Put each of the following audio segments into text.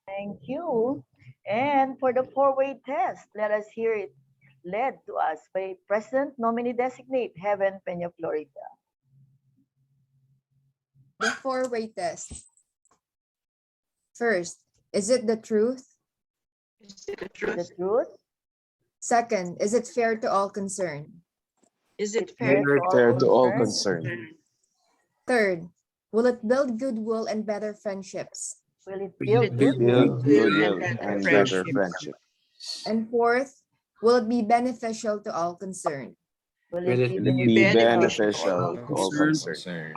Thank you. And for the four-way test, let us hear it led to us by President Nominee Designate Heaven Peña Florida. The four-way test. First, is it the truth? Is it the truth? The truth? Second, is it fair to all concerned? Is it Fair fair? To all concerned. Third, will it build goodwill and better friendships? Will it build Build goodwill? goodwill and better friendship. And fourth, will it be beneficial to all concerned? Will Will it it be be beneficial? beneficial to all concerned?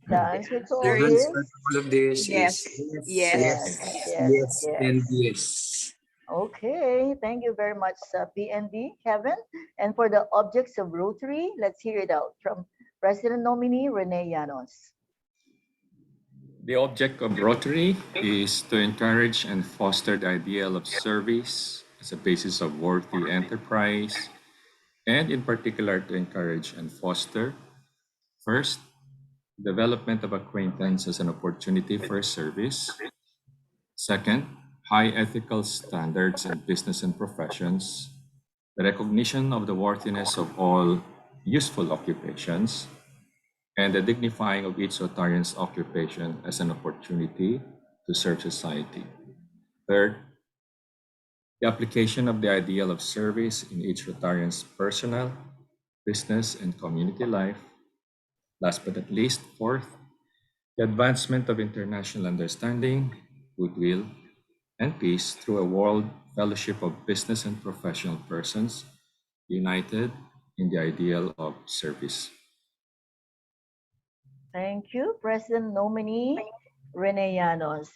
The answer to all There this? All of this Yes. is Yes. yes, and yes. Okay, thank you very much, PND, Kevin. And for the objects of Rotary, let's hear it out from President Nominee Rene Llanos. The object of Rotary is to encourage and foster the ideal of service as a basis of worthy enterprise, and in particular to encourage and foster, first, development of acquaintance as an opportunity for service. Second, high ethical standards in business and professions, the recognition of the worthiness of all useful occupations, and the dignifying of each Rotarian's occupation as an opportunity to serve society. Third, the application of the ideal of service in each Rotarian's personal, business, and community life. Last but not least, fourth, the advancement of international understanding, goodwill, and peace through a world fellowship of business and professional persons united in the ideal of service. Thank you, President Nominee Rene Llanos.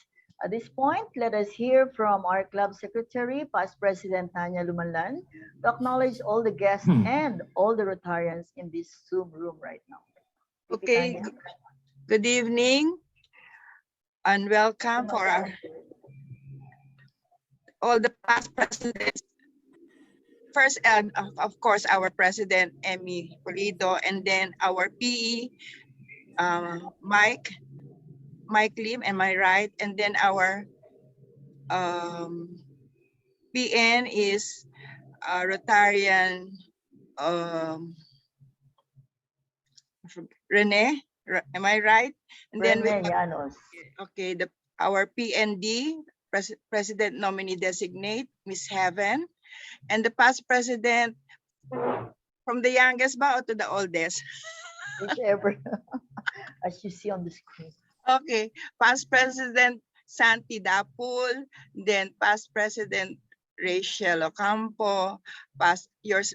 At this point, let us hear from our club secretary, past President Tanya Lumanlan, to acknowledge all the guests and all the Rotarians in this Zoom room right now. Okay. Good evening and welcome for all the past presidents. First, of course, our president, Emmy Pulido, and then our PE, Mike Lim, am I right? And then our PN is Rotarian Rene, am I right? And then Rene Llanos. okay, our PND, President Nominee Designate, Miss Heaven, and the past president, from the youngest ba or to the oldest? Whichever, as you see on the screen. Okay, past President Santi Dapul, then past President Rachel Ocampo, past yours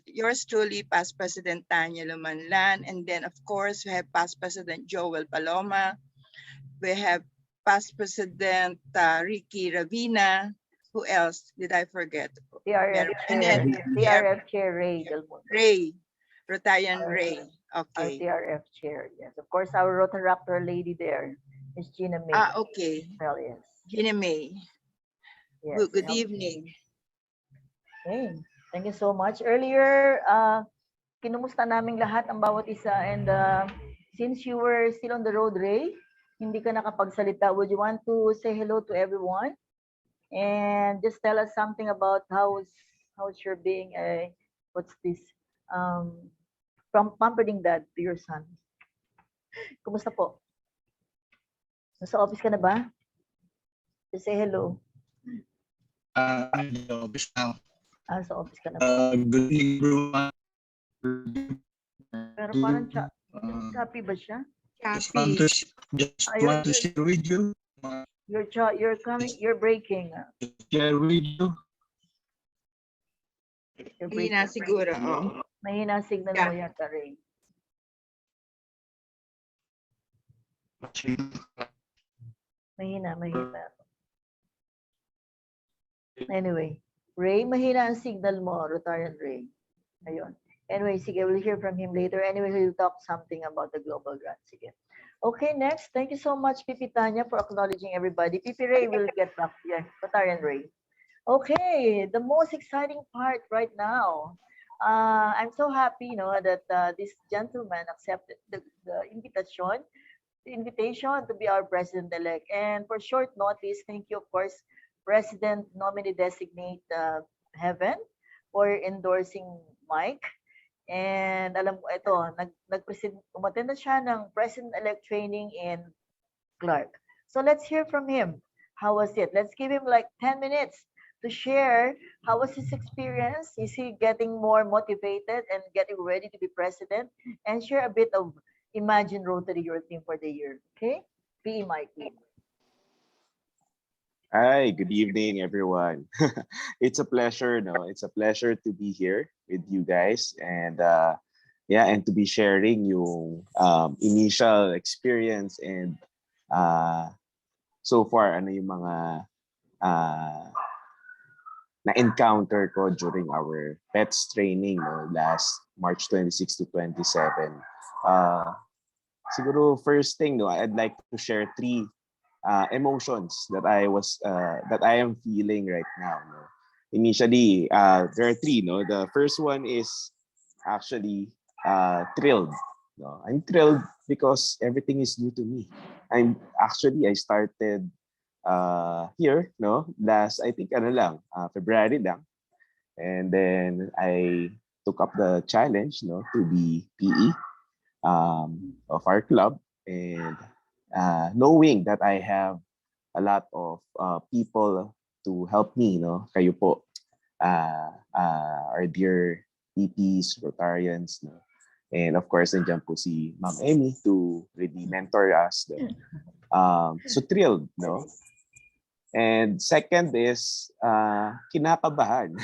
truly, past President Tanya Lumanlan, and then of course we have past President Joel Paloma, we have past President Ricky Ravina. Who else did I forget? TRF And Chair, then TRF Chair Ray Del Mundo. Ray, Rotarian Ray. Our Okay. TRF Chair, yes. Of course, our Rotaractor lady there is Gina May. Okay. Well, yes. Gina May. Yes. Good evening. Okay. Thank you so much. Earlier, kinumusta namin lahat ang bawat isa, and since you were still on the road, Ray, hindi ka nakapagsalita, would you want to say hello to everyone? And just tell us something about how's your being a, what's this, from pampering dad to your son. Kumusta po? Nasa office ka na ba? Just say hello. Office now. Sa office ka na po. Good evening, everyone. Pero parang choppy ba siya? Just want to share with you. You're breaking. Share with you. You're Mahina breaking. siguro. Oh. Mahina ang signal mo yata, Ray. Mahina. Anyway, Ray, mahina ang signal mo, Rotarian Ray. Ayun. Anyway, sige, we'll hear from him later. Anyway, he'll talk something about the global grant. Sige. Okay, next. Thank you so much, Pipi Tanya, for acknowledging everybody. Pipi Ray will get back. Yeah, Rotarian Ray. Okay, the most exciting part right now. I'm so happy, that this gentleman accepted the invitation to be our president-elect. And for short notice, thank you, of course, President Nominee Designate Heaven for endorsing Mike. And alam mo, ito, umattend na siya ng president-elect training in Clark. So let's hear from him. How was it? Let's give him like 10 minutes to share how was his experience. Is he getting more motivated and getting ready to be president? And share a bit of Imagine Rotary, your theme for the year. Okay? PE Mike. Hi, good evening, everyone. It's a pleasure, it's a pleasure to be here with you guys, and and to be sharing yung initial experience and so far ano yung mga na-encounter ko during our pets training last March 26 to 27. Siguro first thing, I'd like to share three emotions that I am feeling right now. Initially, there are three. The first one is actually thrilled. I'm thrilled because everything is new to me. I started here, last I think February lang, and then I took up the challenge, to be PE of our club, and knowing that I have a lot of people to help me, kayo po, our dear PPs, Rotarians, and of course, nandiyan po si Ma'am Emmy to really mentor us. So thrilled, And second is kinakabahan.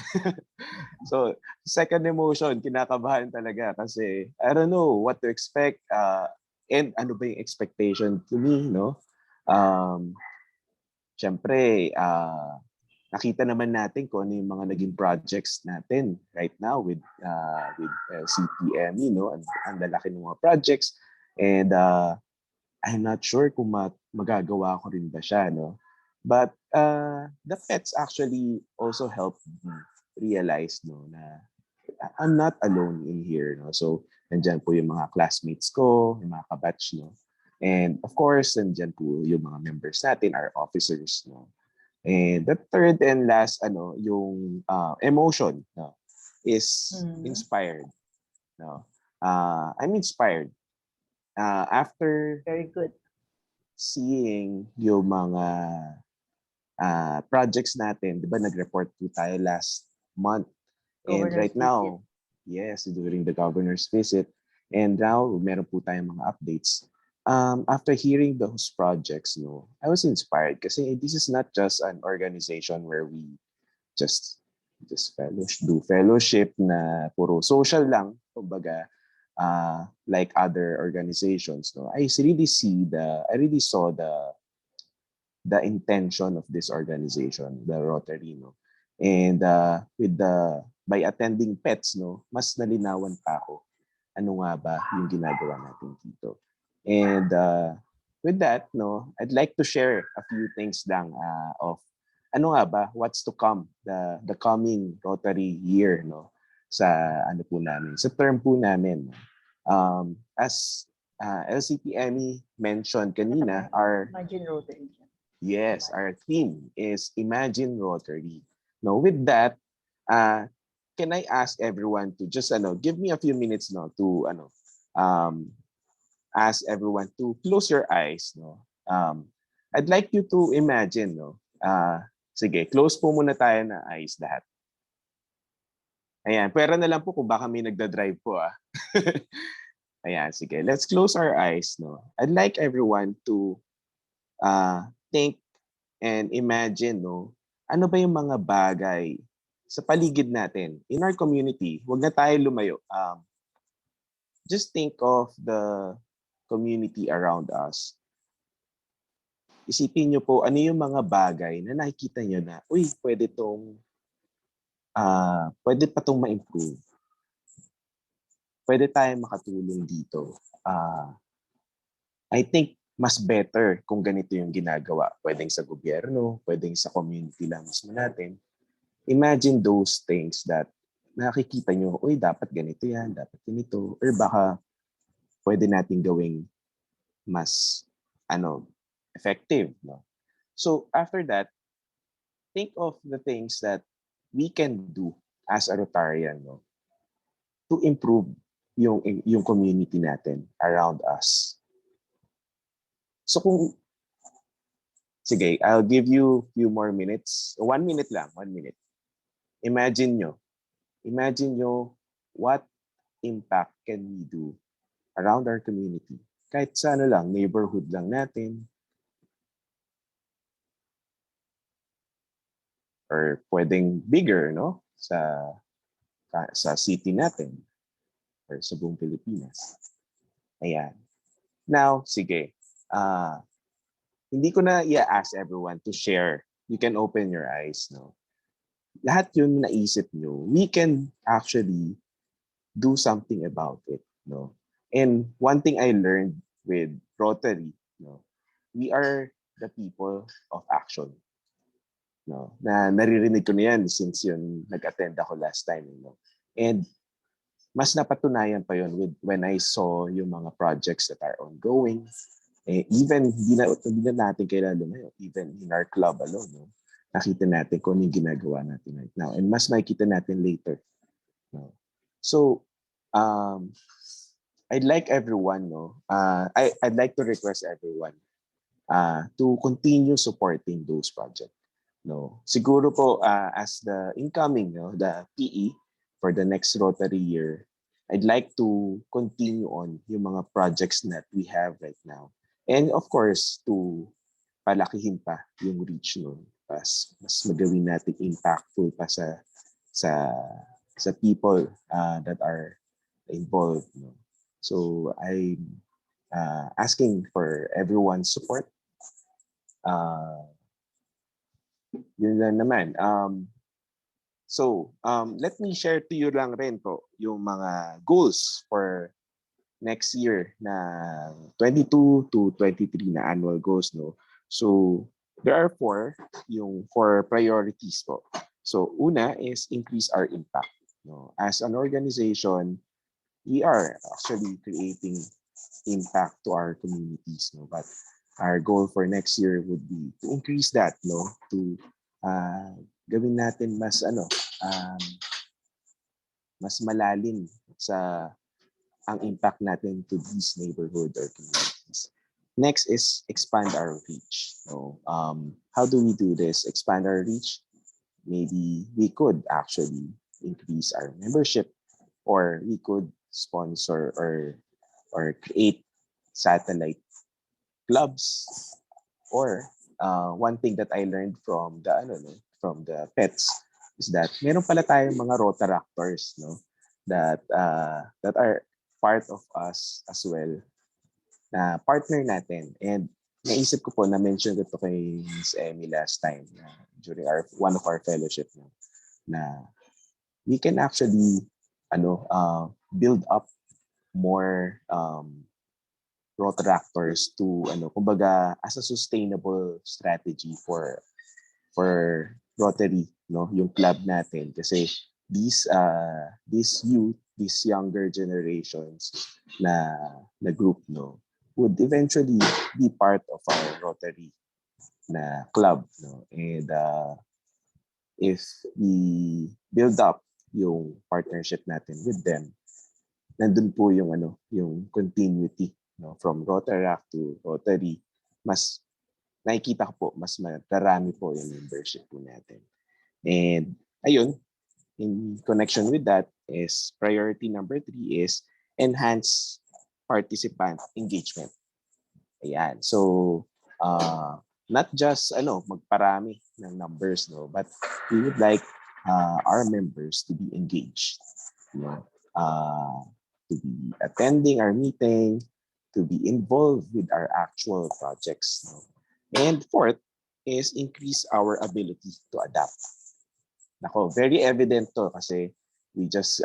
So second emotion, kinakabahan talaga kasi I don't know what to expect and ano ba yung expectation to me, Syempre, nakita naman natin kung ano yung mga naging projects natin right now with CPME, ang lalaki ng mga projects, and I'm not sure kung magagawa ko rin ba siya, But the pets actually also helped me realize na I'm not alone in here. So nandiyan po yung mga classmates ko, yung mga kabatch. And of course, nandiyan po yung mga members natin, our officers. And the third and last, yung emotion is inspired. I'm inspired. After Very good. seeing yung mga projects natin, di ba nag-report po tayo last month. And Governor's right now, yes, during the governor's visit, and now meron po tayong mga updates. After hearing those projects, I was inspired kasi this is not just an organization where we just do fellowship na puro social lang, kumbaga, like other organizations. I really saw the intention of this organization, the Rotary, and by attending pets, mas nalinawan pa ako ano nga ba yung ginagawa natin dito. And with that, I'd like to share a few things lang of ano nga ba, what's to come, the coming Rotary year, sa ano po namin, sa term po namin. As LCPME mentioned kanina, Imagine Rotary. Yes, our theme is Imagine Rotary. With that, can I ask everyone to just give me a few minutes to ask everyone to close your eyes. I'd like you to imagine Sige, close po muna tayo na eyes lahat. Ayan, pwera na lang po kung baka may nagda-drive po ah. Ayan, sige. Let's close our eyes. No? I'd like everyone to think and imagine, no, ano ba yung mga bagay sa paligid natin, in our community. Huwag na tayo lumayo. Just think of the community around us. Isipin nyo po, ano yung mga bagay na nakikita nyo na, uy, pwede pa tong ma-improve. Pwede tayong makatulong dito. I think mas better kung ganito yung ginagawa. Pwedeng sa gobyerno, pwedeng sa community lang mismo natin. Imagine those things that nakikita nyo, uy, dapat ganito yan, dapat ganito. Or baka pwede natin gawing mas effective. No? So after that, think of the things that we can do as a Rotarian, no, to improve yung community natin around us. So sige, I'll give you few more minutes. 1 minute lang, 1 minute. Imagine nyo what impact can we do around our community. Kahit sa neighborhood lang natin. Or pwedeng bigger, no? Sa city natin. Or sa buong Pilipinas. Ayan. Now, sige. Hindi ko na i-ask everyone to share. You can open your eyes, no? Lahat yun naisip nyo, we can actually do something about it, no? And one thing I learned with Rotary, no, we are the people of action. No, na naririnig ko na yan since yun nag-attend ako last time, no. And mas napatunayan pa yun when I saw yung mga projects that are ongoing. Even hindi na natin kailangan lumayo, even in our club alone, no, nakita natin kung ano yung ginagawa natin right now. And mas makikita natin later. No. So, I'd like everyone, no, I'd like to request everyone to continue supporting those projects. No, siguro po as the incoming, no, the PE for the next Rotary year, I'd like to continue on yung mga projects that we have right now. And of course, to palakihin pa yung reach nun. Mas magawin natin impactful pa sa people that are involved. No? So I'm asking for everyone's support. Yun lang naman. Let me share to you lang rin po yung mga goals for next year na 22 to 23 na annual goals, no. So there are 4 priorities po. So una is increase our impact, no. As an organization, we are actually creating impact to our communities, no. But our goal for next year would be to increase that, no, to gawin natin mas mas malalim sa ang impact natin to these neighborhood or communities. Next is expand our reach. So, how do we do this? Expand our reach? Maybe we could actually increase our membership, or we could sponsor or create satellite clubs. Or one thing that I learned from the pets is that meron pala tayong mga Rotaractors, no, that are part of us as well, na partner natin. And naisip ko po, na-mention ko to kay Ms. Emmy last time during one of our fellowship, na we can actually build up more Rotaractors to kumbaga as a sustainable strategy for Rotary, no, yung club natin, kasi these youth, these younger generations na group, no, would eventually be part of our Rotary na club, no. And if we build up yung partnership natin with them, nandun po yung continuity, no, from Rotaract to Rotary. Mas nakikita ko po, mas marami po yung membership po natin. And ayun, in connection with that is priority number 3 is enhance participant engagement. Ayan. So, not just magparami ng numbers, no, but we would like our members to be engaged, to be attending our meeting, to be involved with our actual projects. No? And fourth is increase our ability to adapt. Nako, very evident to kasi we just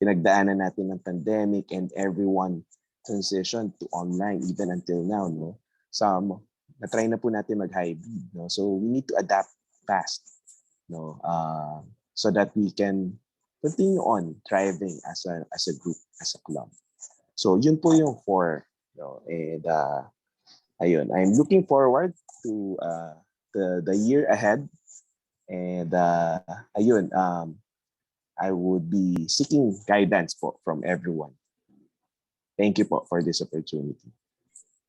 pinagdaanan natin ng pandemic and everyone transitioned to online even until now, no? Some na-try na po natin mag-hybrid, no? So we need to adapt fast, no? So that we can continue on thriving as a group, as a club. So yun po yung 4, no? And ayun, I'm looking forward to the year ahead, and ayun, I would be seeking guidance po from everyone. Thank you po for this opportunity.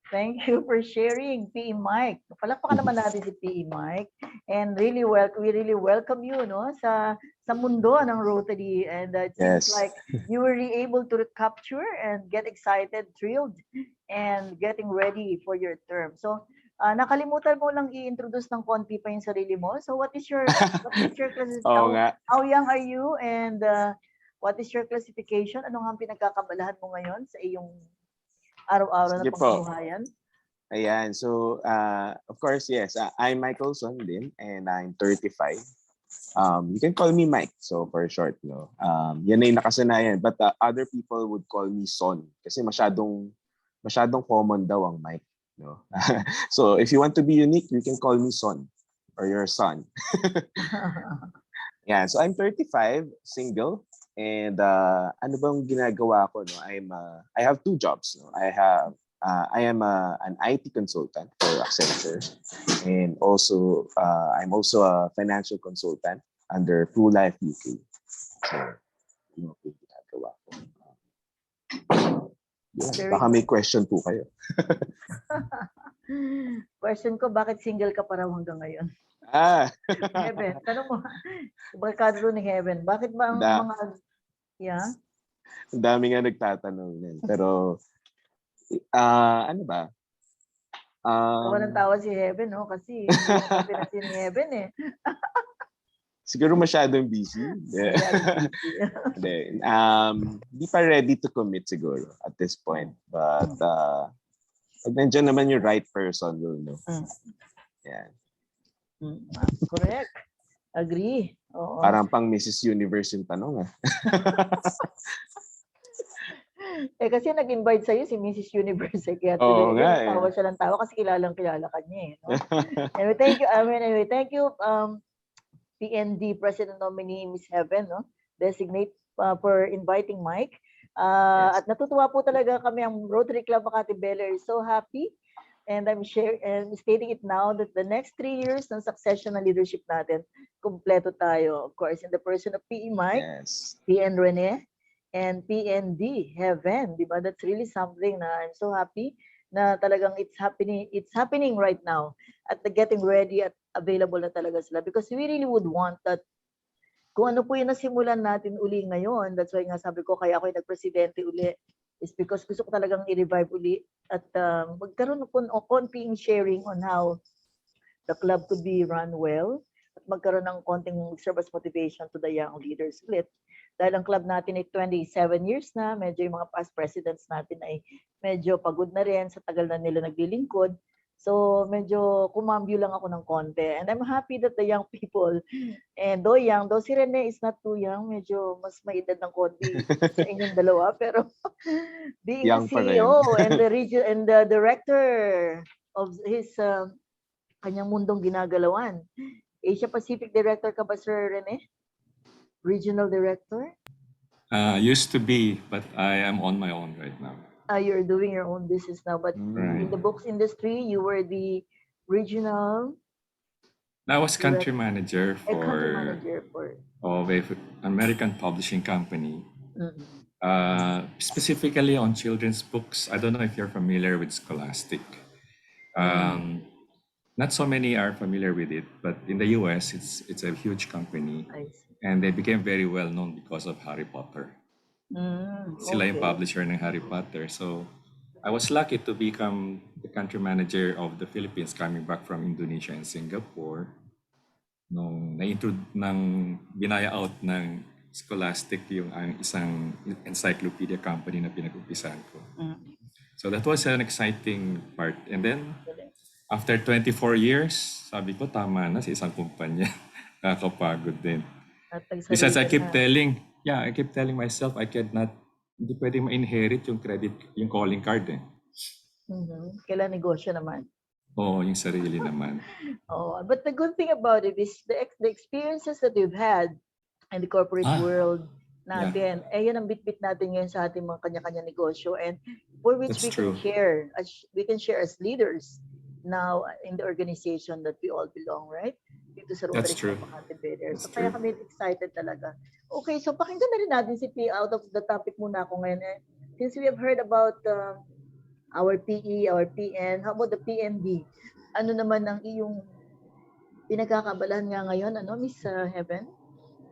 Thank you for sharing, PE Mike. Palakpakan naman natin si PE Mike. And we really welcome you, no, sa mundo ng Rotary. And it seems like you were able to capture and get excited, thrilled, and getting ready for your term. So, nakalimutan mo lang i-introduce ng konti pa yung sarili mo. So, what is your how young are you, and what is your classification? Ano nga pinagkakabalahan mo ngayon sa iyong araw-araw na pamumuhayan? Ayan, so of course, yes, I'm Michael Son din, and I'm 35. You can call me Mike, so for short, no. Yan na yung nakasanayan, but other people would call me Son kasi masyadong common daw ang Mike, no. So if you want to be unique, you can call me Son or your son. Yeah, so I'm 35, single. And ano bang ginagawa ko, no? I have 2 jobs, no? I am an IT consultant for Accenture, and also I'm also a financial consultant under True Life UK. So, yun ang ginagawa ko. Baka may question po kayo. Question ko, bakit single ka pa raw hanggang ngayon? Heaven, tanong mo, barkado ni Heaven, bakit ba ang mga... Yeah. Ang dami nga nagtatanong yan. Pero, ano ba? Tawa ng tawa si Heaven, no? Kasi hindi natin ni Heaven, eh. Siguro masyadong busy. Hindi pa ready to commit siguro at this point. But, pag nandiyan naman yung right person, no? Yeah. Correct. Agree. Oo. Parang pang Mrs. Universe yung tanong. Kasi nag-invite sa'yo si Mrs. Universe. Kaya tawa siya ng tawa kasi kilala ka niya. Eh, no? Anyway, thank you, PND President Nominee Ms. Heaven, no? Designate for inviting Mike. At natutuwa po talaga kami, ang Rotary Club Makati Bel-Air is so happy. And I'm stating it now that the next 3 years ng succession na leadership natin, kumpleto tayo. Of course, in the person of PE Mike, PN Rene, and PND Heaven. Diba? That's really something na I'm so happy na talagang it's happening right now. At getting ready at available na talaga sila. Because we really would want that kung ano po yung nasimulan natin uli ngayon. That's why nga sabi ko, kaya ako yung nagpresidente uli. Is because gusto ko talagang i-revive uli at magkaroon ng konting sharing on how the club could be run well at magkaroon ng konting service motivation to the young leaders ulit. Dahil ang club natin ay 27 years na, medyo yung mga past presidents natin ay medyo pagod na rin sa tagal na nila naglilingkod. So medyo kumambyo lang ako ng konti. And I'm happy that the young people, and though si Rene is not too young, medyo mas maedad ng konti sa inyong dalawa, pero being young a CEO and the director of his kanyang mundong ginagalawan. Asia Pacific Director ka ba, Sir Rene? Regional Director? Used to be, but I am on my own right now. You're doing your own business now, but in the books industry, you were the regional... I was country manager for an American publishing company. Specifically on children's books. I don't know if you're familiar with Scholastic. Um, Not so many are familiar with it, but in the US, it's a huge company, I see. and they became very well known because of Harry Potter. Sila yung Okay. publisher ng Harry Potter. So I was lucky to become the country manager of the Philippines coming back from Indonesia and Singapore nung binaya out ng Scholastic yung ang isang encyclopedia company na pinag-umpisahan ko. Mm. So that was an exciting part. And then Galing. after 24 years, sabi ko tama na sa isang kumpanya. Nakakapagod din. At Besides, nagsalita na. I keep telling myself hindi pwede ma-inherit yung credit, yung calling card eh. Kailan negosyo naman. Oo, yung sarili naman. Oh, but the good thing about it is the experiences that we've had in the corporate world natin, yan ang bit-bit natin ngayon sa ating mga kanya-kanya negosyo, and for which That's we true. can share as leaders now in the organization that we all belong, right? Dito sa That's Rotary true. Club Makati Bel-Air. That's So kaya true. kami excited talaga. Okay, so pakinggan na rin natin si P. Out of the topic muna ako ngayon. Since we have heard about our PE, our PN, how about the PND? Ano naman ang iyong pinagkakabalahan nga ngayon, Miss Heaven?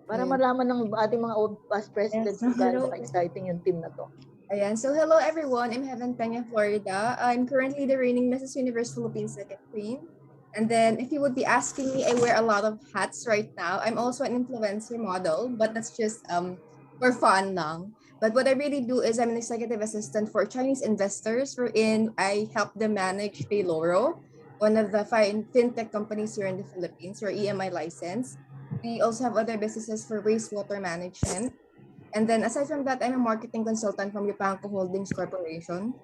Para Ayan. malaman ng ating mga past presidents Yes, kung gaano hello. ka-exciting yung team na to. Ayan. So hello everyone. I'm Heaven Peña, Florida. I'm currently the reigning Mrs. Universe Philippines second queen. And then if you would be asking me, I wear a lot of hats right now. I'm also an influencer model, but that's just for fun lang. But what I really do is I'm an executive assistant for Chinese investors, wherein I help them manage Payloro, one of the fintech companies here in the Philippines, or EMI license. We also have other businesses for wastewater management. And then aside from that, I'm a marketing consultant from Yupanco Holdings Corporation.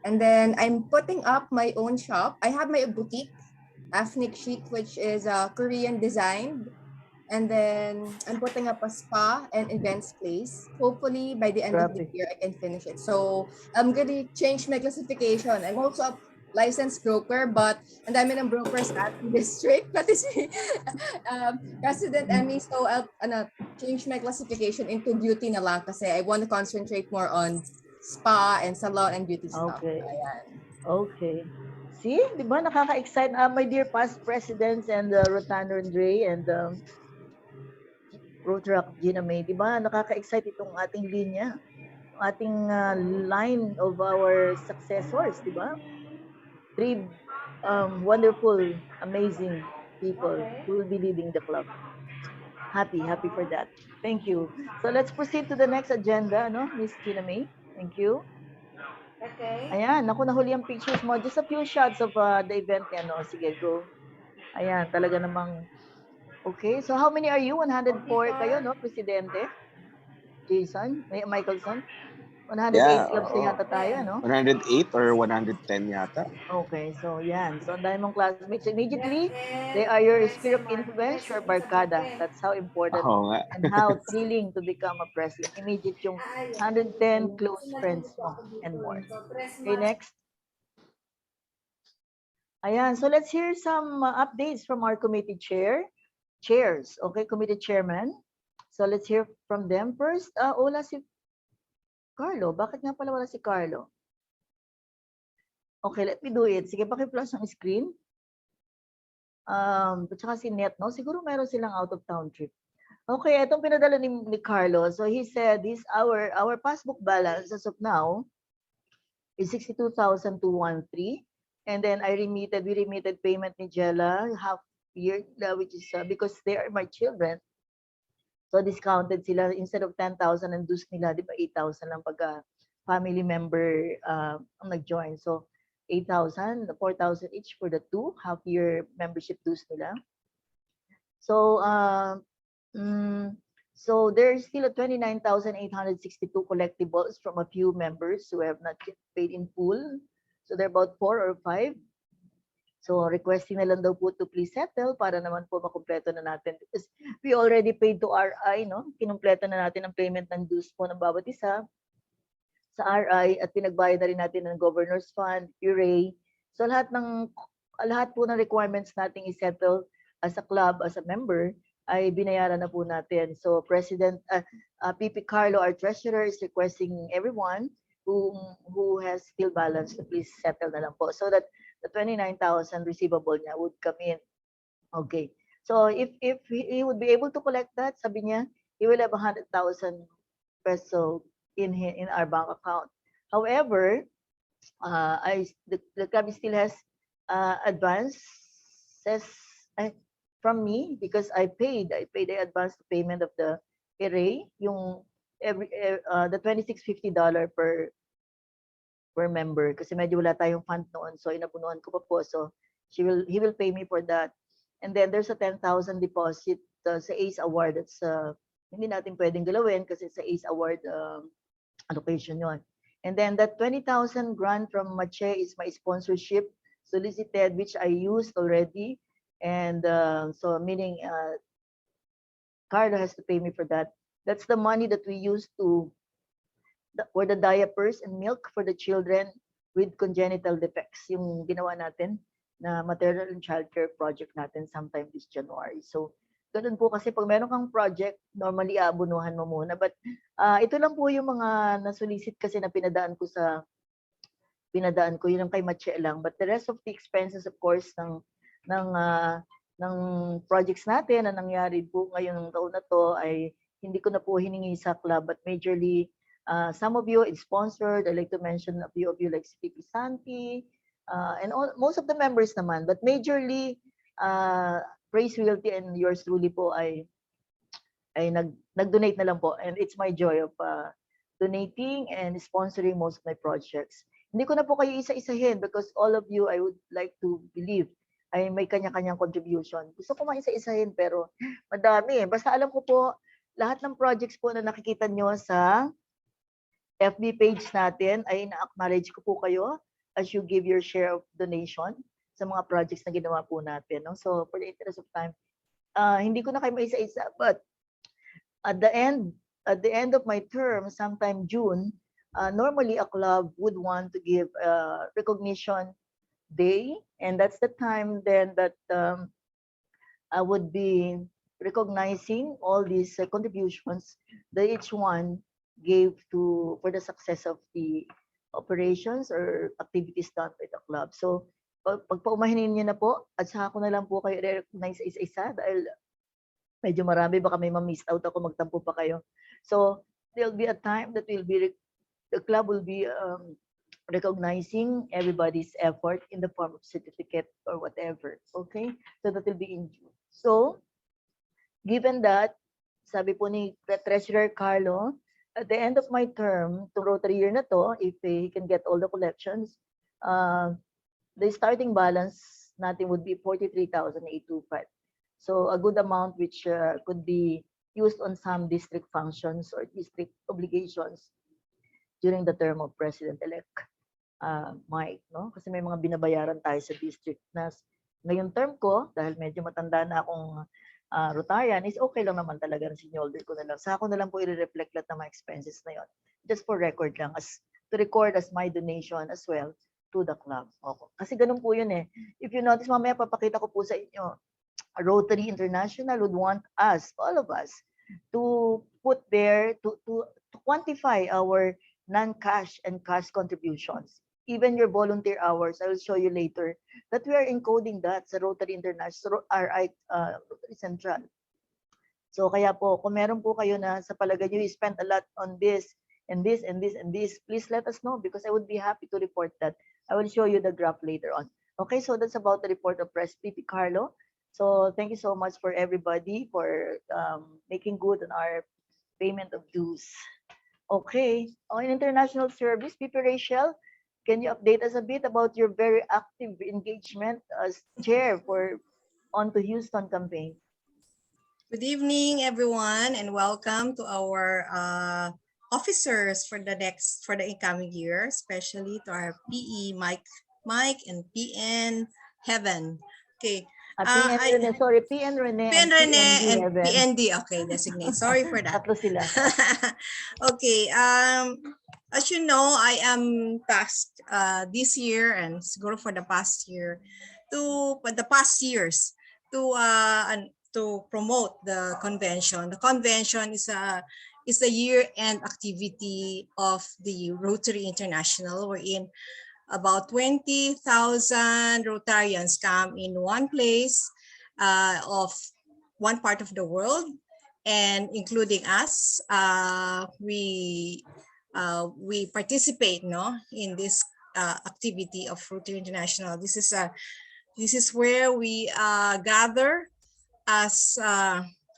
And then I'm putting up my own shop. I have my boutique, Ethnic Chic, which is Korean designed. And then I'm putting up a spa and events place. Hopefully by the end of the Grabe. year, I can finish it. So I'm gonna change my classification. I'm also a licensed broker, but and I'm in a broker's at district. Pati si President Emmy, so I'll change my classification into beauty na lang kasi I want to concentrate more on spa and salon and beauty stuff. Okay. Ayan. Okay. See, di ba nakaka-excite? My dear past presidents and Rotano Andre and Roadrock Gina May, di ba nakaka-excite itong ating linya? Ating line of our successors, di ba? Three wonderful, amazing people who will be leading the club. Happy for that. Thank you. So let's proceed to the next agenda, Miss Gina May. Thank you. Okay. Ayan, naku, nahuli ang pictures mo. Just a few shots of the event niya, Sige, go. Ayan, talaga namang. Okay, so how many are you? 104 kayo, Presidente? Jason? Michaelson? 108 Yeah, clubs na yata tayo, 108 or 110 yata. Okay, so yan. So, ang dami mong classmates. So, immediately, they are your sphere of influence, your barkada. That's how important Oo nga. and how thrilling to become a president. Immediate yung 110 close friends mo and more. Okay, next. Ayan, so let's hear some updates from our committee chairs, okay, committee chairman. So let's hear from them first. Wala si Carlo. Bakit nga pala wala si Carlo? Okay, let me do it. Sige, paki-flash ang screen. At saka si Net, siguro meron silang out of town trip. Okay, itong pinadala ni Carlo. So he said our passbook balance as of now is 62,213. And then we remitted payment ni Jella half year, which is because they are my children. So discounted sila, instead of 10,000 ang dues nila, di ba 8,000 lang pag family member ang nag-join. So 8,000, 4,000 each for the two half year membership dues nila. So so there's still a 29,862 collectibles from a few members who have not yet paid in full. So they're about 4 or 5. So requesting na lang daw po to please settle para naman po makumpleto na natin. Because we already paid to RI, Kinumpleto na natin ang payment ng dues po ng bawat isa sa RI at pinagbayad na rin natin ng Governor's Fund, URA. So lahat po ng requirements nating i-settle as a club, as a member, ay binayaran na po natin. So President PP Carlo, our treasurer, is requesting everyone who has still balance to please settle na lang po so that the 29,000 receivable niya would come in. Okay. So if he would be able to collect that, sabi niya, he will have 100,000 peso in our bank account. However, the club still has advances from me because I paid the advance payment of the array, yung the $26.50 per member kasi medyo wala tayong fund noon, so inabunuan ko pa po, so he will pay me for that. And then there's a 10,000 deposit sa ACE award. That's hindi natin pwedeng galawin kasi sa ACE award allocation yon. And then that 20,000 grant from Mache is my sponsorship solicited, which I used already. And so meaning Carlo has to pay me for that. That's the money that we use for the diapers and milk for the children with congenital defects. Yung ginawa natin na maternal and childcare project natin sometime this January. So, ganun po kasi pag meron kang project, normally aabunuhan mo muna. But ito lang po yung mga nasulisit kasi na pinadaan ko, yun ang kay Mache lang. But the rest of the expenses, of course, ng projects natin na nangyari po ngayong taon na to ay hindi ko na po hiningi sa club, but majorly some of you it's sponsored. I like to mention a few of you like si Pipi Santi, and most of the members naman, but majorly Praise Realty and yours truly po ay nag-donate na lang po, and it's my joy of donating and sponsoring most of my projects. Hindi ko na po kayo isa-isahin because all of you, I would like to believe, ay may kanya-kanyang contribution. Gusto ko isa-isahin pero madami. Basta alam ko po, lahat ng projects po na nakikita nyo sa FB page natin ay ina-acknowledge ko po kayo as you give your share of donation sa mga projects na ginawa po natin. No? So for the interest of time, hindi ko na kayo maisa-isa, but at the end of my term, sometime June, normally a club would want to give a recognition day, and that's the time then that I would be recognizing all these contributions that each one gave for the success of the operations or activities done by the club. So pag paumahinin niyo na po, at saka ko na lang po kayo recognize isa-isa dahil medyo marami, baka may ma-miss out ako, magtampo pa kayo. So there'll be a time that the club will be recognizing everybody's effort in the form of certificate or whatever. Okay? So that will be in June. So, given that, sabi po ni Treasurer Carlo, at the end of my term, to Rotary year na to, if he can get all the collections, the starting balance natin would be 43,825. So a good amount which could be used on some district functions or district obligations during the term of President-elect Mike, no? Kasi may mga binabayaran tayo sa district na ngayong term ko, dahil medyo matanda na akong Rotarian, is okay lang naman talaga na sinolder ko na lang. Sa ako na lang po i-reflect lahat ng mga expenses na yon. Just for record lang, to record as my donation as well to the club. Okay. Kasi ganun po yun eh. If you notice, mamaya papakita ko po sa inyo, Rotary International would want us, all of us, to put there, to quantify our non-cash and cash contributions. Even your volunteer hours, I will show you later that we are encoding that sa Rotary International, RI, Rotary Central. So kaya po, kung meron po kayo na sa palagay nyo, you spent a lot on this, and this, and this, and this, please let us know because I would be happy to report that. I will show you the graph later on. Okay, so that's about the report of Press Pipi Carlo. So thank you so much for everybody for making good on our payment of dues. Okay, on international service, Pipi Rachel, can you update us a bit about your very active engagement as chair for On to Houston campaign? Good evening, everyone, and welcome to our officers for the incoming year, especially to our PE Mike and PN Heaven. Okay. PN Rene and PND. Okay, designate. Sorry for that. Tatlo sila. Okay. As you know, I am tasked this year and siguro for the past years to promote the convention. The convention is a year-end activity of the Rotary International, wherein about 20,000 Rotarians come in one place of one part of the world, and including us, we participate, no, in this activity of Rotary International. This is where we gather as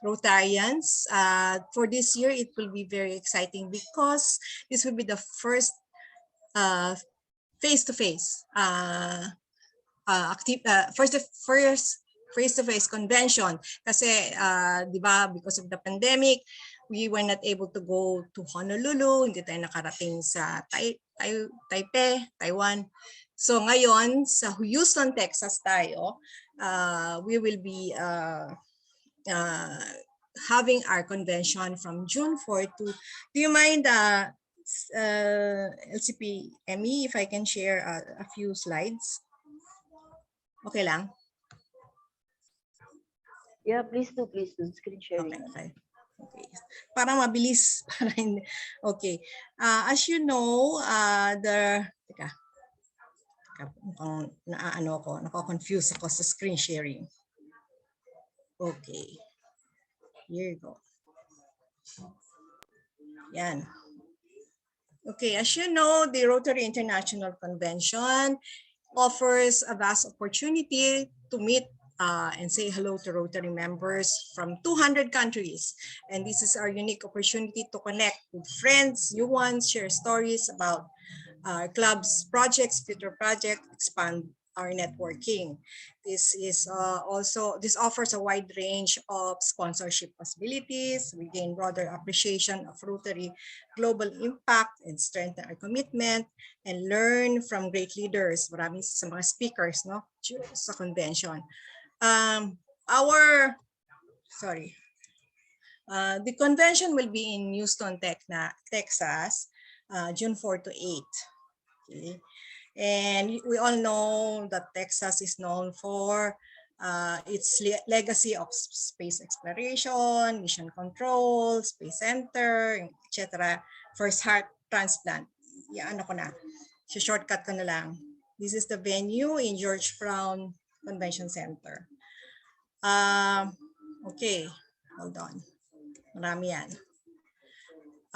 Rotarians. For this year, it will be very exciting because this will be the first face-to-face first face-to-face convention. Kasi, di ba, because of the pandemic, we were not able to go to Honolulu, hindi tayo nakarating sa Taipei, Taiwan. So ngayon, sa Houston, Texas tayo, we will be having our convention from June 4 to, do you mind, LCP Emmy, if I can share a few slides? Okay lang? Yeah, please do. Screen sharing. Okay. Para mabilis. Okay. As you know, teka, mukhang nako-confuse ako sa screen sharing. Okay. Here you go. Yan. Okay, as you know, the Rotary International Convention offers a vast opportunity to meet and say hello to Rotary members from 200 countries. And this is our unique opportunity to connect with friends, new ones, share stories about our club's projects, future projects, expand our networking. This offers a wide range of sponsorship possibilities. We gain broader appreciation of Rotary global impact and strengthen our commitment and learn from great leaders. Maraming sa mga speakers, no, sa convention. The convention will be in Houston, Texas, June 4 to 8. Okay. And we all know that Texas is known for its legacy of space exploration, mission control, space center, etc. First heart transplant. Ano ko na. Shortcut ko na lang. This is the venue in George Brown Convention Center. Okay, hold on. Marami yan.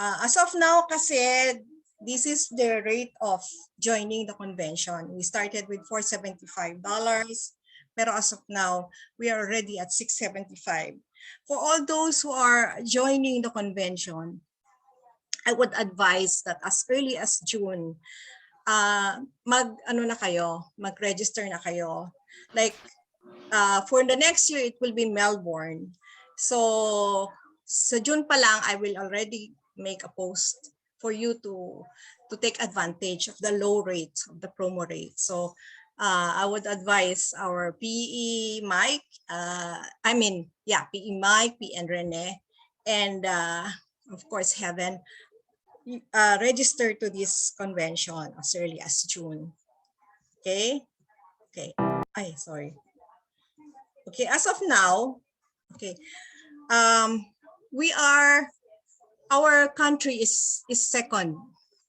As of now, kasi this is the rate of joining the convention. We started with $475, pero as of now, we are already at $675. For all those who are joining the convention, I would advise that as early as June, mag-register na kayo. Like, for the next year, it will be Melbourne. So, sa June pa lang, I will already make a post for you to take advantage of the low rate, of the promo rate. So, I would advise our PE Mike, PE Mike, PE and Rene, and of course, Heaven, register to this convention as early as June. Okay? Okay. Sorry. Okay, as of now, okay, our country is second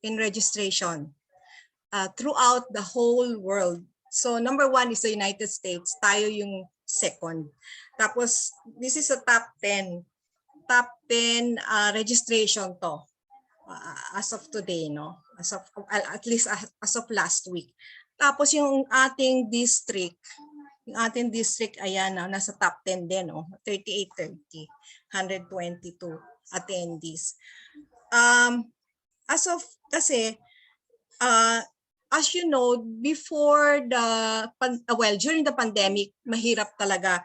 in registration throughout the whole world. So number one is the United States, tayo yung second. Tapos, this is a top 10 registration to as of today, no? As of, at least as of last week. Tapos yung ating district, ayan, nasa top 10 din, 3830, 122 attendees. As you know, before during the pandemic, mahirap talaga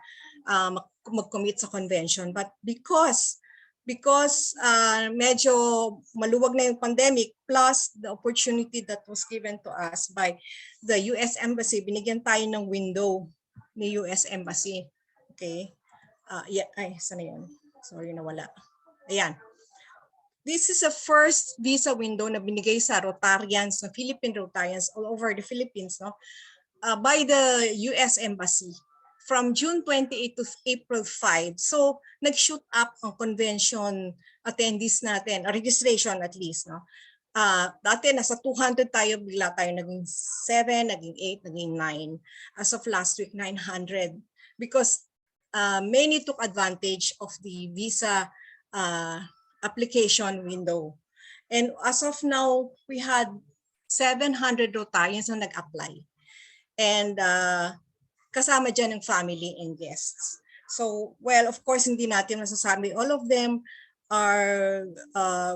mag-commit sa convention. But because medyo maluwag na yung pandemic, plus the opportunity that was given to us by the US Embassy, binigyan tayo ng window ni US Embassy. Okay? Sana yun? Sorry, nawala. Ayan. This is the first visa window na binigay sa Rotarians, na Philippine Rotarians all over the Philippines, no? By the US Embassy from June 28 to April 5. So, nag-shoot up ang convention attendees natin, registration at least, no? dati nasa 200 tayo, bigla tayo naging 7, naging 8, naging 9. As of last week, 900. Because many took advantage of the visa application window. And as of now, we had 700 Rotarians na nag-apply. And kasama dyan ng family and guests. So, well, of course, hindi natin masasabi all of them are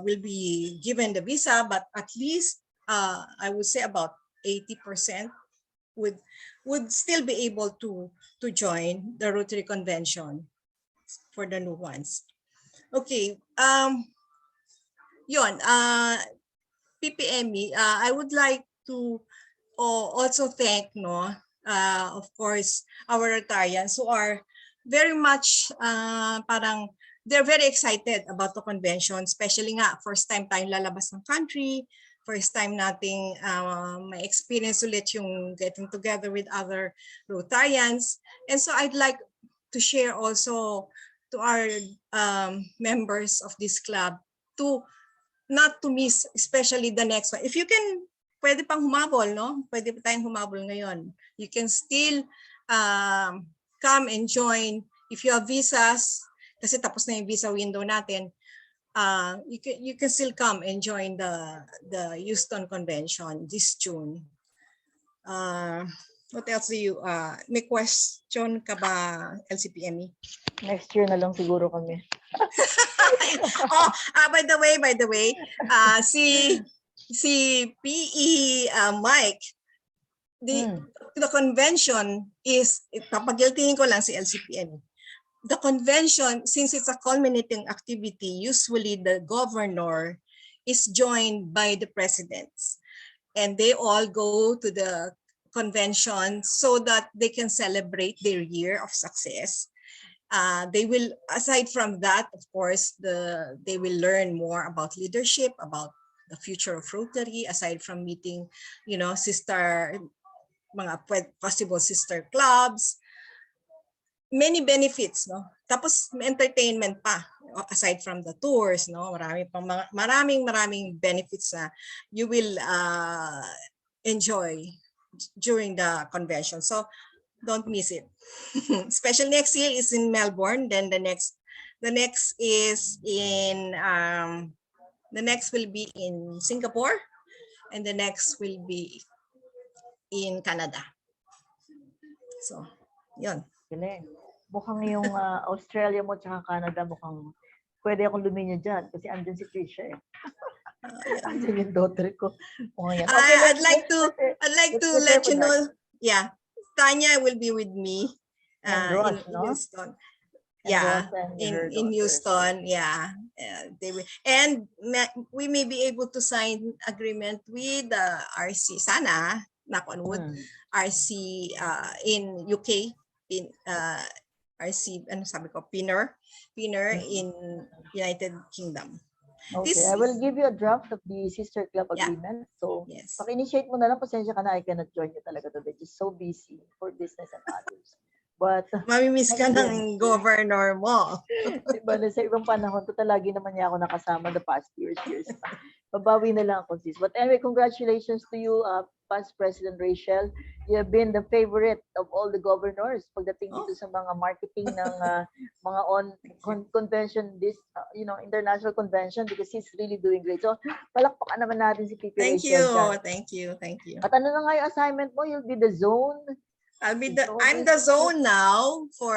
will be given the visa, but at least I would say about 80% would still be able to join the Rotary Convention for the new ones. Okay, yon, PPME, I would like to also thank, of course, our Rotarians who are very much parang they're very excited about the convention, especially nga first time tayong lalabas ng country, first time nating may experience ulit yung getting together with other Rotarians. And so I'd like to share also to our members of this club to not to miss, especially the next one. If you can, pwede pang humabol, no? Pwede pa tayong humabol ngayon. You can still come and join. If you have visas, kasi tapos na yung visa window natin, you can still come and join the Houston Convention this June. What else do you, may question ka ba, LCPME? Next year na lang siguro kami. By the way, si PE Mike, the convention is, papagiltingin ko lang si LCPN. The convention, since it's a culminating activity, usually the governor is joined by the presidents. And they all go to the convention so that they can celebrate their year of success. They will, aside from that, of course, they will learn more about leadership, about the future of Rotary, aside from meeting, mga possible sister clubs, many benefits, no? Tapos may entertainment pa, aside from the tours, no? Maraming benefits na you will enjoy during the convention. So don't miss it. Special next year is in Melbourne. Then the next is in the next will be in Singapore, and the next will be in Canada. So, yun. Galing. Mukhang yung Australia mo at Canada, mukhang pwede akong luminya dyan kasi andun si Trisha eh. Andun yung daughter ko. Okay, I'd like to let you know, yeah, Tanya will be with me Ross, in no? Houston. Yeah, in Houston, yeah. They will, and we may be able to sign agreement with the RC, sana, knock on wood, RC in UK, in RC, ano sabi ko, Pinner in United Kingdom. Okay, I will give you a draft of the sister club agreement. So, paki-initiate mo na lang, pasensya ka na, I cannot join you talaga today. Just so busy for business and others. But, mamimiss ka ng governor mo. Diba, sa ibang panahon, lagi naman niya ako nakasama the past years. Babawi na lang ako, sis. But anyway, congratulations to you, past President Rachel. You have been the favorite of all the governors pagdating dito sa mga marketing ng mga convention, this, international convention, because he's really doing great. So, palakpakan naman natin si Pipi Rachel. Thank you. At ano na nga yung assignment mo? You'll be the zone? I'm the zone now for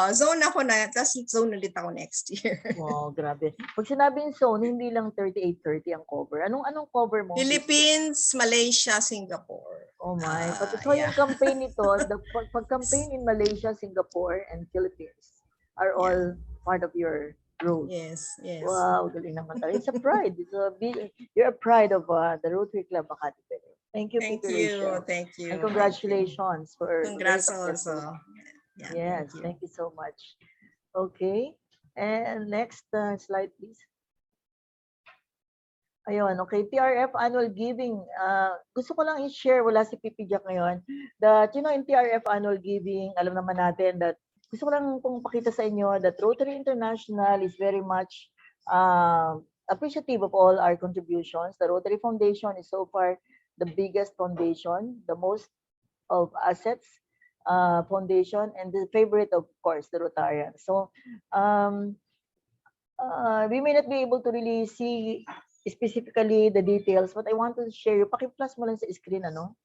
zone ako na, tapos zone ulit ako next year. Wow, grabe. Pag sinabing zone, hindi lang 3830 ang cover. Anong cover mo? Philippines, Malaysia, Singapore. Oh my. So yung campaign nito, the pag-campaign in Malaysia, Singapore, and Philippines are all part of your role. Yes. Wow, galing naman talaga. It's a pride. You're a pride of the Rotary Club Makati. Thank you, Rachel. Thank you. And congratulations for. Congrats also. Yeah, yes, thank you so much. Okay, and next slide, please. Ayun, okay, TRF annual giving. Gusto ko lang i-share, wala si Pipi Jack ngayon, that in TRF annual giving, alam naman natin that gusto ko lang pong pakita sa inyo that Rotary International is very much appreciative of all our contributions. The Rotary Foundation is so far the biggest foundation, the most of assets foundation, and the favorite, of course, the Rotarians. So we may not be able to really see specifically the details, but I want to share you. Paki-plus mo lang sa screen, ano?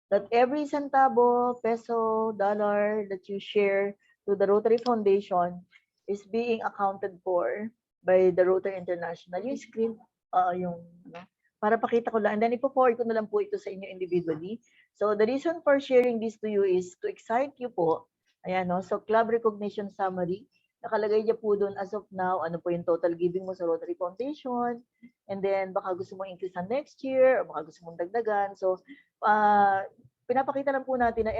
That every centavo, peso, dollar that you share to the Rotary Foundation is being accounted for by the Rotary International. Yung screen, yung, ano, para pakita ko lang. And then ipo-forward ko na lang po ito sa inyo individually. So the reason for sharing this to you is to excite you po. Ayan, no? So club recognition summary. Nakalagay niya po doon as of now, ano po yung total giving mo sa Rotary Foundation. And then baka gusto mong increase sa next year, or baka gusto mong dagdagan. So pinapakita lang po natin na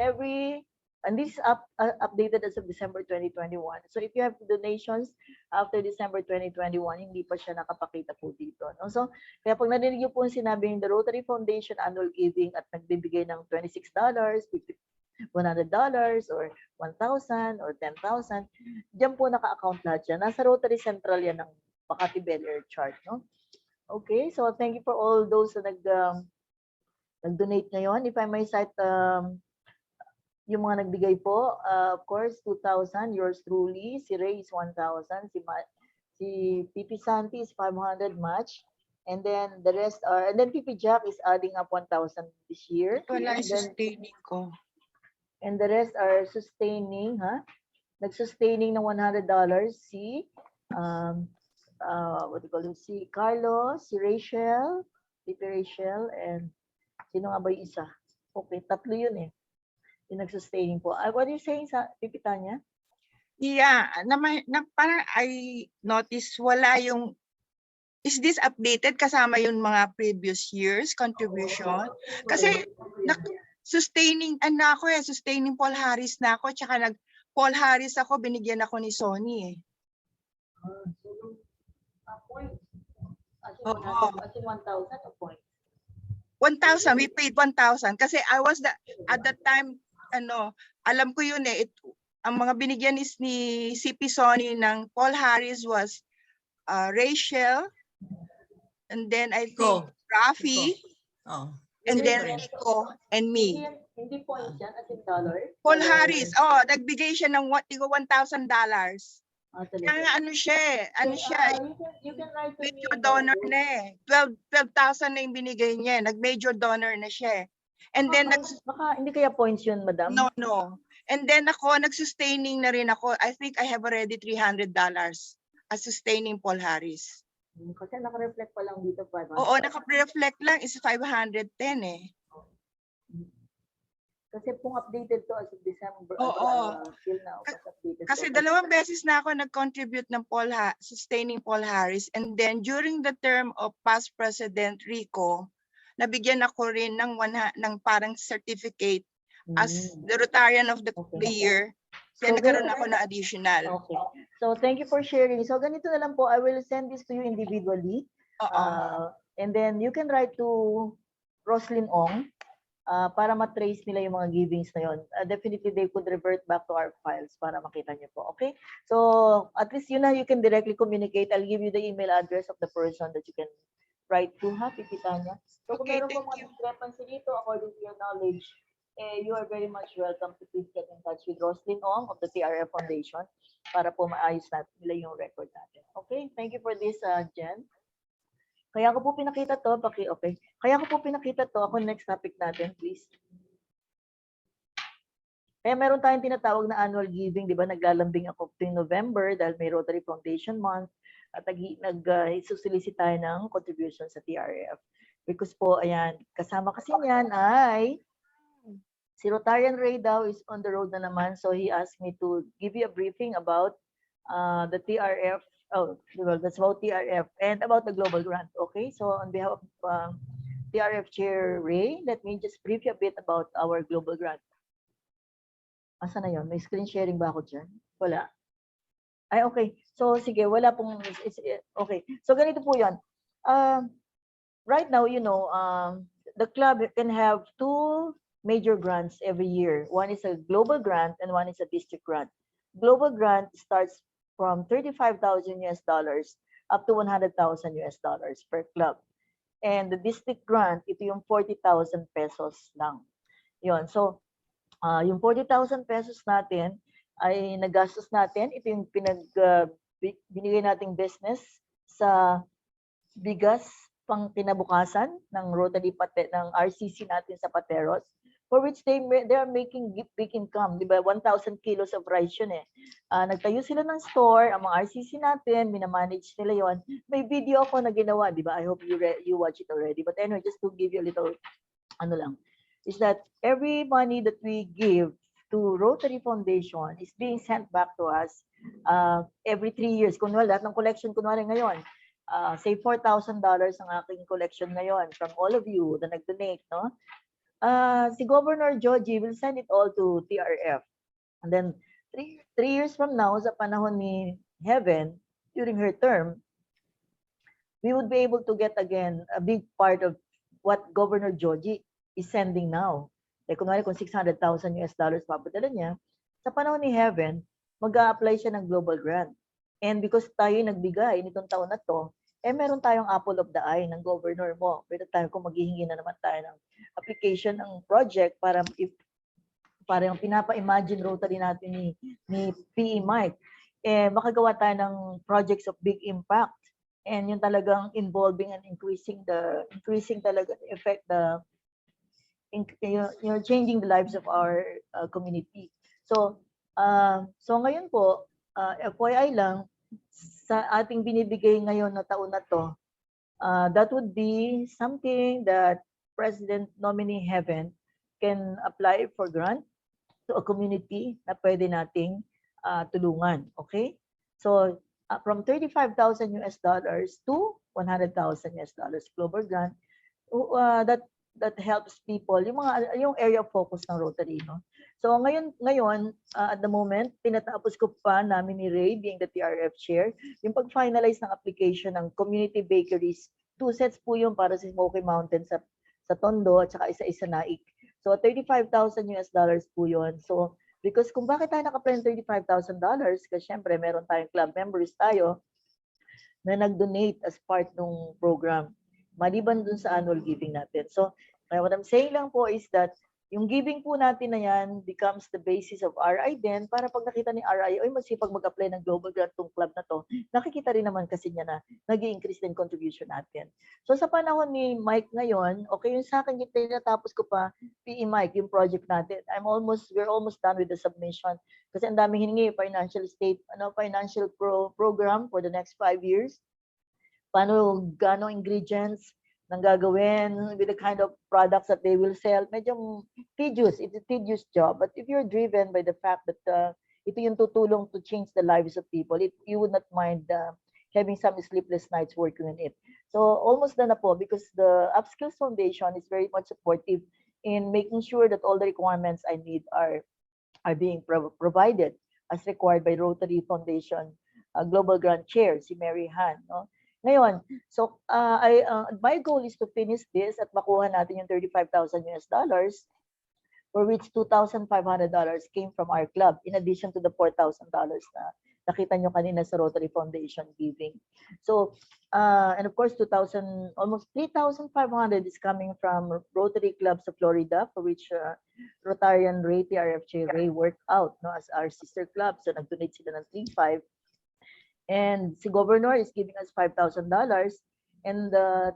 and this is updated as of December 2021. So if you have donations after December 2021, hindi pa siya nakapakita po dito. No? So kaya pag narinig niyo po yung sinabing the Rotary Foundation annual giving at nagbibigay ng $26, $100, or 1,000 or 10,000, diyan po naka-account lahat yan. Nasa Rotary Central yan ng Makati Bel-Air chart. No? Okay, so thank you for all those na nag-donate ngayon. If I may cite yung mga nagbigay po, of course, 2,000, yours truly. Si Ray is 1,000. Si Pipi Santi is 500 match. And then the rest are, and then Pipi Jack is adding up 1,000 this year. Wala yung sustaining ko. And the rest are sustaining, Nag-sustaining ng $100 si, what do you call him? Si Carlos, si Rachel, Pipi Rachel, and sino nga ba yung isa? Okay, tatlo yun eh. Yung nag-sustaining po. What are you saying sa Pipi Tanya? Yeah, parang I noticed wala yung, is this updated kasama yung mga previous years contribution? Kasi sustaining sustaining Paul Harris na ako, tsaka Paul Harris ako, binigyan ako ni Sony eh. As in 1,000 or point? 1,000, we paid 1,000 kasi I was at that time, alam ko yun eh, ang mga binigyan is ni CP Sony ng Paul Harris was Rachel, and then I think Rafi, and then Rico, and me. Hindi points yan, as in dollar? Paul Harris, nagbigay siya ng $1,000. Kaya nga You can write to me. Major donor na eh. 12,000 na yung binigay niya. Nag-major donor na siya. And then, baka hindi kaya points yun, madam? No. And then nag-sustaining na rin ako. I think I have already $300 as sustaining Paul Harris. Kasi naka-reflect pa lang dito 500. Oo, naka-reflect lang is 510 eh. Kasi kung updated to as of December, till now, kasi 2 beses na ako nag-contribute ng sustaining Paul Harris, and then during the term of past President Rico, nabigyan ako rin ng parang certificate as the Rotarian of the Year. Kaya nagkaroon ako na additional. Okay. So thank you for sharing. So ganito na lang po, I will send this to you individually. And then you can write to Roslyn Ong. Para matrace nila yung mga givings na yun. Definitely, they could revert back to our files para makita nyo po. Okay? So, at least yun na, you can directly communicate. I'll give you the email address of the person that you can write to, Pipi Tanya. So, kung meron po mga discrepancy dito, according to your knowledge, you are very much welcome to please get in touch with Roslyn Ong of the TRF Foundation para po maayos natin nila yung record natin. Okay? Thank you for this, Jen. Kaya ko po pinakita to, okay. Kaya ko po pinakita to, ako next topic natin, please. Kaya meron tayong tinatawag na annual giving, di ba? Naglalambing ako tuwing November dahil may Rotary Foundation Month at nag-solicit tayo ng contribution sa TRF. Because po, ayan, kasama kasi niyan ay si Rotarian Ray daw is on the road na naman, so he asked me to give you a briefing about the TRF. Oh, well, that's about TRF and about the global grant. Okay, so on behalf of TRF Chair Ray, let me just brief you a bit about our global grant. Asa na yun? May screen sharing ba ako dyan? Wala. Ay, okay. So, sige, wala pong, okay. So, ganito po yun. Right now, the club can have 2 major grants every year. One is a global grant and one is a district grant. Global grant starts from $35,000 up to 100,000 US dollars per club. And the district grant, ito yung 40,000 pesos lang. Yun. So, yung 40,000 pesos natin ay nagastos natin. Ito yung binigay nating business sa bigas pang kinabukasan ng Rotary ng RCC natin sa Pateros, for which they are making big income, di ba? 1,000 kilos of rice yun eh. Nagtayo sila ng store, ang mga RCC natin, minamanage nila yon. May video ako na ginawa, di ba? I hope you watch it already. But anyway, just to give you a little, ano lang, is that every money that we give to Rotary Foundation is being sent back to us every 3 years. Kunwari, lahat ng collection, kunwari ngayon, say $4,000 ang aking collection ngayon from all of you na nag-donate, no? Si Governor Joji will send it all to TRF. And then, three years from now, sa panahon ni Heaven, during her term, we would be able to get again a big part of what Governor Joji is sending now. Like, kunwari kung 600,000 US dollars papadala niya, sa panahon ni Heaven, mag-a-apply siya ng global grant. And because tayo nagbigay nitong taon na to, meron tayong apple of the eye ng governor mo. Pwede tayo kung maghihingi na naman tayo ng application ng project para yung pinapa-imagine Rotary natin ni PE Mike, makagawa tayo ng projects of big impact. And yung talagang involving and increasing talaga effect, changing the lives of our community. So ngayon po, FYI lang, sa ating binibigay ngayon na taon na to, that would be something that President nominee Heaven can apply for grant to a community na pwede nating tulungan. Okay? So, from 35,000 US dollars to 100,000 US dollars global grant, that helps people, yung area of focus ng Rotary, no? So ngayon at the moment, tinatapos ko pa namin ni Ray, being the TRF chair, yung pag-finalize ng application ng community bakeries. 2 sets po yung para sa Smoky Mountain sa Tondo at saka isa-isa Naik. So 35,000 US dollars po yun. So because kung bakit tayo naka-plan $35,000, kasi syempre meron tayong club members tayo na nag-donate as part ng program, maliban dun sa annual giving natin. So what I'm saying lang po is that yung giving po natin na yan becomes the basis of RI din, para pag nakita ni RI, ay masipag mag-apply ng global grant tong club na to, nakikita rin naman kasi niya na nag-i-increase din contribution natin. So sa panahon ni Mike ngayon, okay yung sa akin, tinatapos ko pa, PE Mike, yung project natin. We're almost done with the submission. Kasi ang daming hiningi, financial program for the next 5 years. Gaano ingredients nang gagawin, with the kind of products that they will sell. Medyo tedious. It's a tedious job. But if you're driven by the fact that ito yung tutulong to change the lives of people, you would not mind having some sleepless nights working on it. So almost done na po, because the Upskills Foundation is very much supportive in making sure that all the requirements I need are being provided as required by Rotary Foundation Global Grant Chair, si Mary Han. No? Ngayon, so my goal is to finish this at makuha natin yung 35,000 US dollars, for which $2,500 came from our club, in addition to the $4,000 na nakita nyo kanina sa Rotary Foundation giving. So, and of course, almost 3,500 is coming from Rotary clubs of Florida, for which Rotarian Ray, TRFJ Ray worked out, no, as our sister club. So, nag-donate sila ng 3,500. And si Governor is giving us $5,000, and the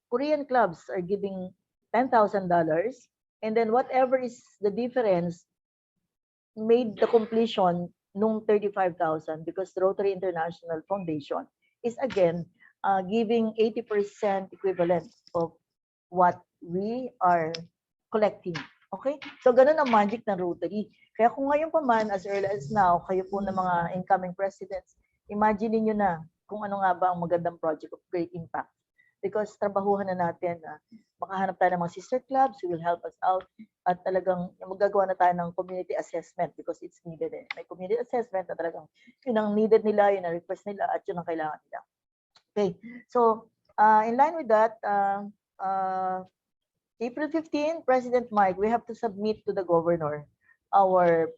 Korean clubs are giving $10,000, and then whatever is the difference made the completion nung 35,000, because Rotary International Foundation is again giving 80% equivalent of what we are collecting. Okay? So ganun ang magic ng Rotary. Kaya kung ngayon pa man, as early as now, kayo po ng mga incoming presidents, imagine niyo na kung ano nga ba ang magandang project of great impact. Because trabahuhan na natin, makahanap tayo ng mga sister clubs who will help us out, at talagang magagawa na tayo ng community assessment because it's needed. May community assessment na talagang yun ang needed nila, yun ang request nila, at yun ang kailangan nila. Okay, so in line with that, April 15, President Mike, we have to submit to the governor our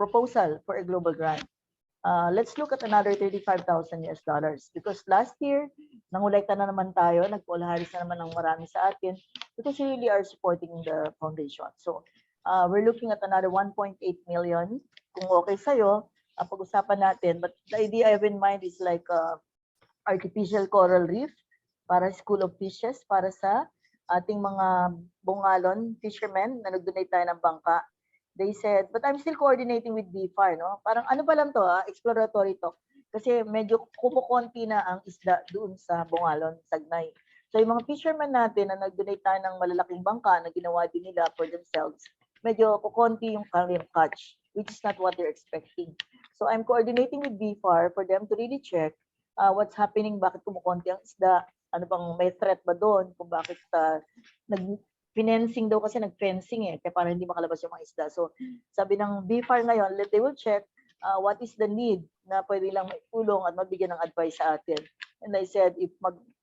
proposal for a global grant. let's look at another 35,000 US dollars because last year, nangulekta na naman tayo, nagpulaharis na naman ng marami sa atin because we really are supporting the foundation. So, we're looking at another 1.8 million. Kung okay sa'yo, pag-usapan natin. But the idea I have in mind is like artificial coral reef para School of Fishes, para sa ating mga bungalon fishermen na nag-donate tayo ng bangka. They said, but I'm still coordinating with BFAR, no? Parang ano ba lang to, exploratory talk. Kasi medyo kumukonti na ang isda doon sa bungalon, Sagnay. So yung mga fishermen natin na nag-donate tayo ng malalaking bangka na ginawa din nila for themselves, medyo kukonti yung kanilang catch, which is not what they're expecting. So I'm coordinating with BFAR for them to really check what's happening, bakit kumukonti ang isda, ano bang may threat ba doon, kung bakit fencing daw kasi nag-fencing kaya para hindi makalabas yung mga isda. So sabi ng BFAR ngayon, they will check what is the need na pwede lang maitulong at mabigyan ng advice sa atin. And I said,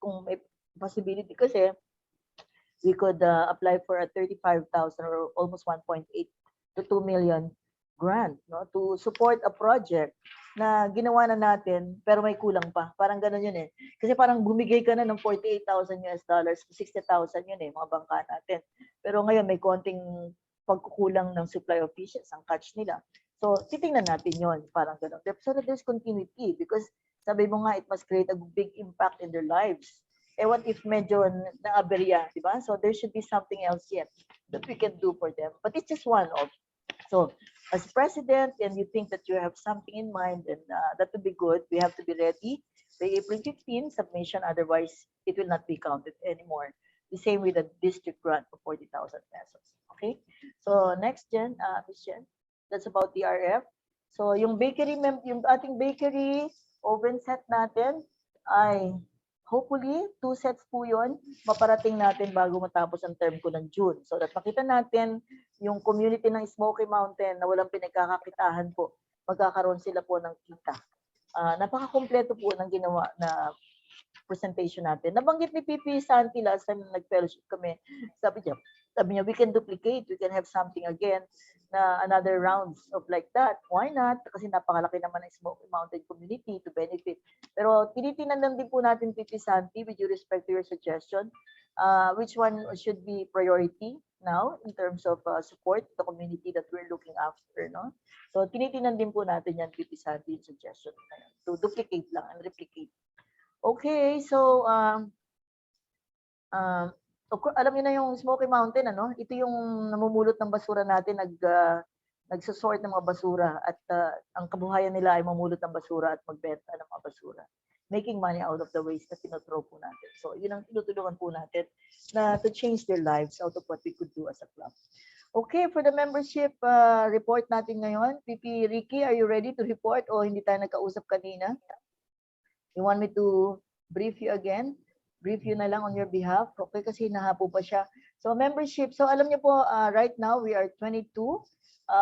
kung may possibility kasi, we could apply for a 35,000 or almost 1.8 to 2 million grant, no, to support a project na ginawa na natin pero may kulang pa. Parang ganun yun Kasi parang bumigay ka na ng 48,000 US dollars to 60,000 yun mga bangka natin. Pero ngayon may konting pagkukulang ng supply of fishes ang catch nila. So titingnan natin yun, parang ganun. So that there's continuity because sabi mo nga it must create a big impact in their lives. What if medyo na-aberya, di ba? So there should be something else yet that we can do for them. But it's just one of. So as president, and you think that you have something in mind, and that would be good. We have to be ready by April 15 submission. Otherwise, it will not be counted anymore. The same with the district grant of 40,000 pesos. Okay. So next, Jen, Ms. Jen, that's about the RF. So yung bakery, yung ating bakery oven set natin ay hopefully 2 sets po yun, maparating natin bago matapos ang term ko ng June. So that makita natin yung community ng Smoky Mountain na walang pinagkakakitahan po, magkakaroon sila po ng kita. Napaka-kompleto po ng ginawa na presentation natin. Nabanggit ni Pipi Santi last time nag-fellowship kami, sabi niya, we can duplicate, we can have something again na another rounds of like that. Why not? Kasi napakalaki naman ng Smoky Mountain community to benefit. Pero tinitingnan lang din po natin, Pipi Santi, with due respect to your suggestion, which one should be priority now in terms of support the community that we're looking after, no? So tinitingnan din po natin yan, Pipi Santi, yung suggestion na yan, to duplicate lang and replicate. Okay, so alam niyo na yung Smoky Mountain, ano? Ito yung namumulot ng basura natin, nagsusort ng mga basura at ang kabuhayan nila ay mamulot ng basura at magbenta ng mga basura. Making money out of the waste na tinotro po natin. So, yun ang tinutulungan po natin na to change their lives out of what we could do as a club. Okay, for the membership report natin ngayon, Pipi Ricky, are you ready to report o hindi tayo nagkausap kanina? You want me to brief you again? Brief you na lang on your behalf. Okay, kasi nahapo pa siya. So membership. So alam niyo po, right now we are 22.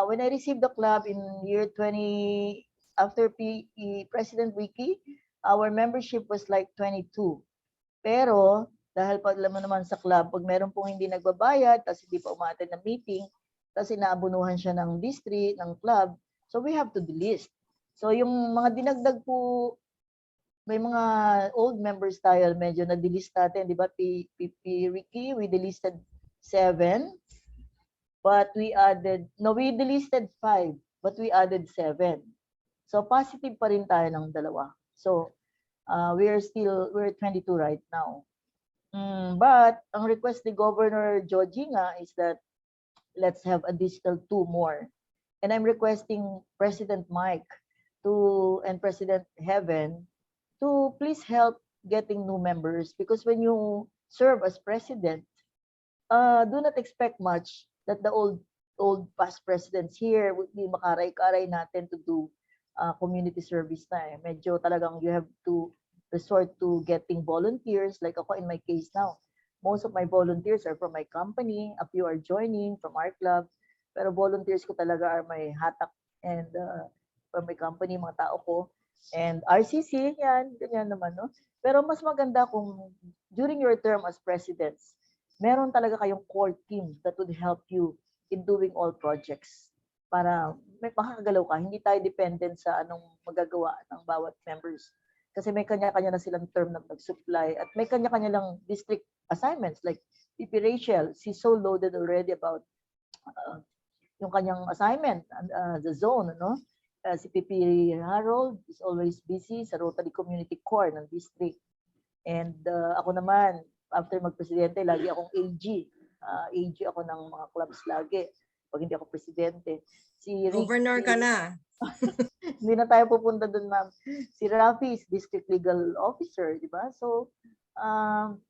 When I received the club in year 20, after President Wiki, our membership was like 22. Pero dahil pag alam mo naman sa club, pag meron pong hindi nagbabayad, tapos hindi pa umattend ng meeting, tapos inaabunuhan siya ng district, ng club, so we have to delist. So yung mga dinagdag po, may mga old members tayo, medyo na-delist natin, di ba? Ricky, we delisted 7, but we delisted 5, but we added 7. So positive pa rin tayo ng 2. So we're 22 right now. But ang request ni Governor Georgie nga is that let's have additional 2 more. And I'm requesting President Mike and President Heaven to please help getting new members, because when you serve as president, do not expect much that the old past presidents here would be makaray-karay natin to do community service na Medyo talagang you have to resort to getting volunteers. Like ako in my case now, most of my volunteers are from my company, a few are joining from our club, pero volunteers ko talaga are my hatak and from my company, mga tao ko. And RCC, ganyan naman, no? Pero mas maganda kung during your term as presidents, meron talaga kayong core team that would help you in doing all projects para may makakagalaw ka. Hindi tayo dependent sa anong magagawa ng bawat members. Kasi may kanya-kanya na silang term na nag-supply at may kanya-kanya lang district assignments like PP Rachel, she's so loaded already about yung kanyang assignment, the zone, no? Si PP Harold is always busy sa Rotary Community Core ng district. And ako naman, after magpresidente, lagi akong AG. AG ako ng mga clubs lagi. Pag hindi ako presidente. Si Rick, Governor ka na. hindi na tayo pupunta doon, ma'am. Si Rafi is District Legal Officer, di ba? So, ang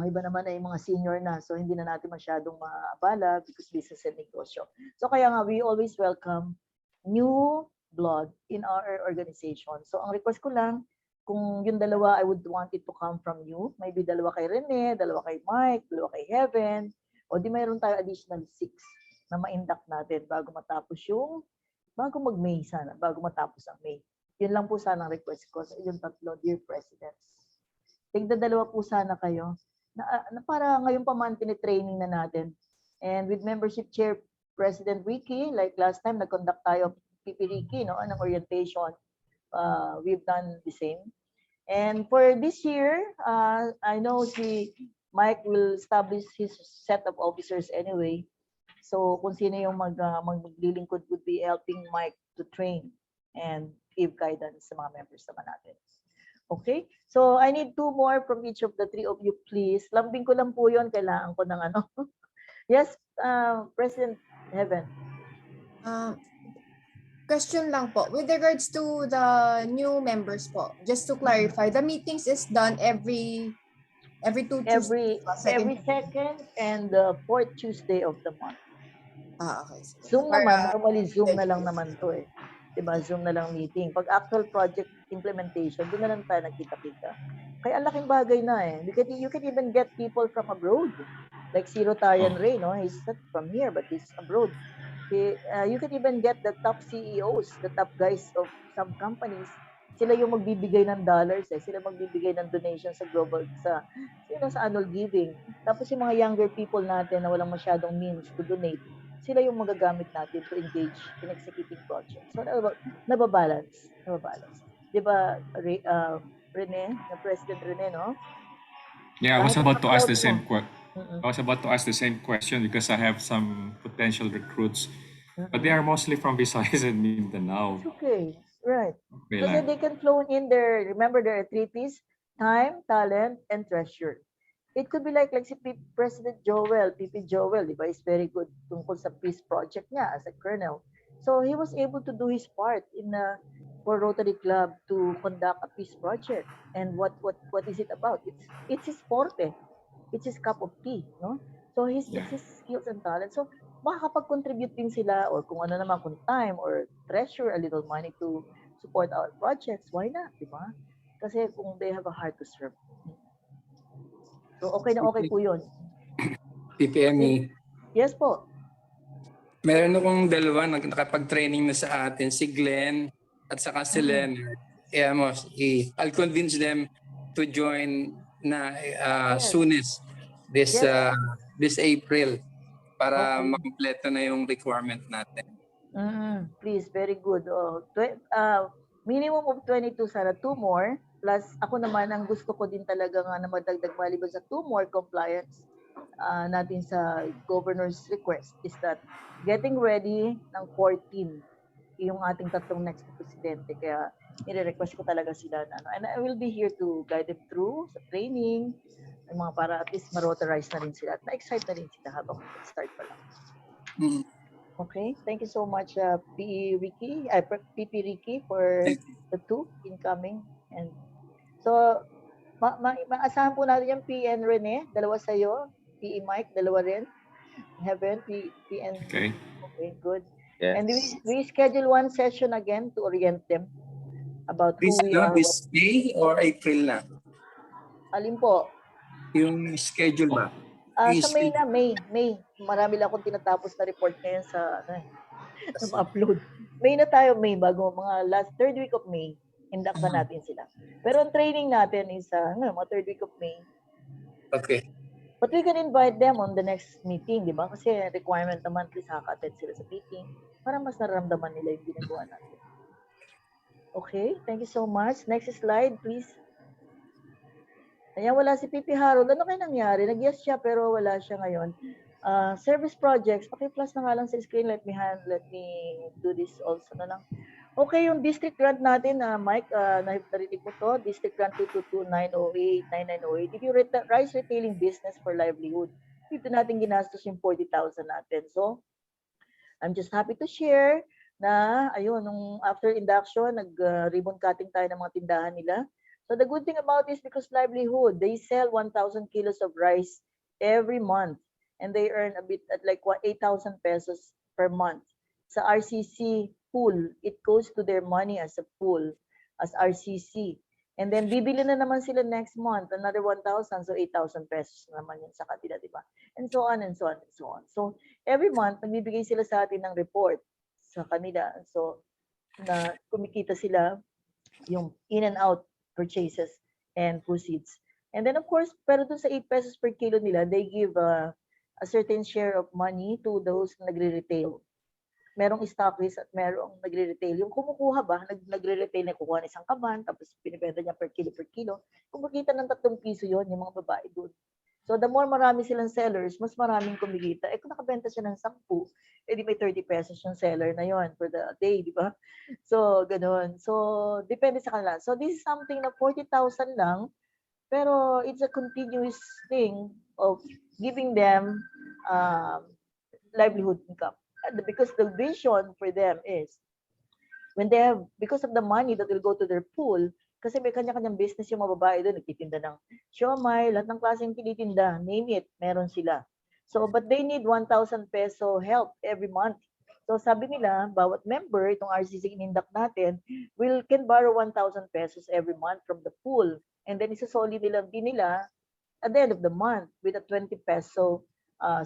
iba naman ay mga senior na. So, hindi na natin masyadong maabala because business and negosyo. So, kaya nga, we always welcome new blood in our organization. So, ang request ko lang, kung yung dalawa, I would want it to come from you. Maybe dalawa kay Rene, dalawa kay Mike, dalawa kay Heaven, o di mayroon tayo additional 6 na ma-induct natin bago matapos bago mag-May sana, bago matapos ang May. Yun lang po sana ang request ko sa inyong tatlo, dear presidents. Tigda-dalawa po sana kayo na para ngayon pa man training na natin. And with membership chair, President Ricky, like last time, nag-conduct tayo PP Ricky, no, ng orientation. We've done the same. And for this year, I know si Mike will establish his set of officers anyway. So kung sino yung maglilingkod would be helping Mike to train and give guidance sa mga members naman natin. Okay? So I need 2 more from each of the 3 of you, please. Lambing ko lang po yun. Kailangan ko ng ano. Yes, President Heaven. Question lang po. With regards to the new members po, just to clarify, the meetings is done every 2 Tuesdays. Every second and the 4th Tuesday of the month. Okay. Zoom naman, normally Zoom na lang naman to eh. Diba, Zoom na lang meeting. Pag actual project implementation, doon na lang tayo nagkita-kita. Kaya ang laking bagay na eh. You can even get people from abroad. Like si Rotarian Ray, no? He's not from here, but he's abroad. You can even get the top CEOs, the top guys of some companies. Sila yung magbibigay ng dollars eh. Sila magbibigay ng donation sa global, sa annual giving. Tapos yung mga younger people natin na walang masyadong means to donate, sila yung magagamit natin to engage in executing projects. So, nababalance. Di ba, Rene, na President Rene, no? Yeah, I was about to ask the same question. I was about to ask the same question because I have some potential recruits, but they are mostly from Visayas and Mindanao. It's okay, right? Okay, Because they can flow in there. Remember, there are 3 P's: time, talent, and treasure. It could be like si President Joel, PP Joel, di ba, is very good tungkol sa peace project niya as a colonel. So he was able to do his part for Rotary Club to conduct a peace project. And what is it about? It's his forte. It's his cup of tea, no? So it's his skills and talent. So makakapag-contribute din sila or kung ano naman, kung time or treasure a little money to support our projects, why not, di ba? Kasi kung they have a heart to serve. So okay na okay po yun. PPME. Yes po. Meron akong dalawa nakapag-training na sa atin, si Glenn at saka si Leonard. Kaya I'll convince them to join na soonest this April para makumpleto na yung requirement natin. Please, very good. Minimum of 22 sana, 2 more. Plus, ako naman, ang gusto ko din talaga nga na madagdag maliban sa 2 more compliance natin sa governor's request is that getting ready ng 14 yung ating tatlong next presidente. Kaya nire-request ko talaga sila na and I will be here to guide them through sa training, yung mga para at least ma-rotarize na rin sila at na-excite na rin sila habang start pa lang. Okay, thank you so much PP Ricky for the 2 incoming. And so maasahan po natin yung PN Rene, dalawa sa'yo, PE Mike, dalawa rin. Heaven, PN. Okay, good. Yes. And we schedule 1 session again to orient them about who we are. This May or April na? Alin po? Yung schedule ba? Sa May na, May. Marami lang akong tinatapos na report ngayon sa upload. May na tayo, May, bago mga last 3rd week of May, induct na natin sila. Pero ang training natin is mga 3rd week of May. Okay. But we can invite them on the next meeting, di ba? Kasi requirement naman, please nakaka-attend sila sa meeting. para mas nararamdaman nila yung ginagawa natin. Okay, thank you so much. Next slide, please. Ayan, wala si Pipi Harold. Ano kaya nangyari? Nag-yes siya pero wala siya ngayon. Service projects, paki-plus na nga lang sa screen. Let me do this also na lang. Okay, yung district grant natin, Mike, narinig mo to, district grant 222-908-9908. If you rice retailing business for livelihood, dito natin ginastos yung 40,000 natin. So, I'm just happy to share na, ayun, nung after induction, nag-ribbon cutting tayo ng mga tindahan nila. So the good thing about this, because livelihood, they sell 1,000 kilos of rice every month. And they earn a bit at like 8,000 pesos per month. Sa RCC pool, it goes to their money as a pool, as RCC. And then bibili na naman sila next month, another 1,000, so 8,000 pesos naman yun sa kanila, di ba? And so on and so on and so on. So every month, nagbibigay sila sa atin ng report sa kanila. So na kumikita sila yung in and out purchases and proceeds. And then of course, pero dun sa 8 pesos per kilo nila, they give a certain share of money to those nagre-retail. Merong stockist at merong nagre-retail. Yung kumukuha ba, nagre-retail na kukuha ng isang kaban, tapos pinibenta niya per kilo, kumikita ng 3 piso yon yung mga babae doon. So the more marami silang sellers, mas maraming kumikita. Eh kung nakabenta siya ng 10, edi may 30 pesos yung seller na yon for the day, di ba? So, ganun. So, depende sa kanila. So, this is something na 40,000 lang, pero it's a continuous thing of giving them livelihood income. Because the vision for them is, when they have, because of the money that will go to their pool, kasi may kanya-kanyang business yung mga babae doon, nagtitinda ng siomay, lahat ng klaseng tinitinda, name it, meron sila. So, but they need 1,000 peso help every month. So, sabi nila, bawat member, itong RCC inindak natin, can borrow 1,000 pesos every month from the pool. And then, isasoli nila at the end of the month with a 20 peso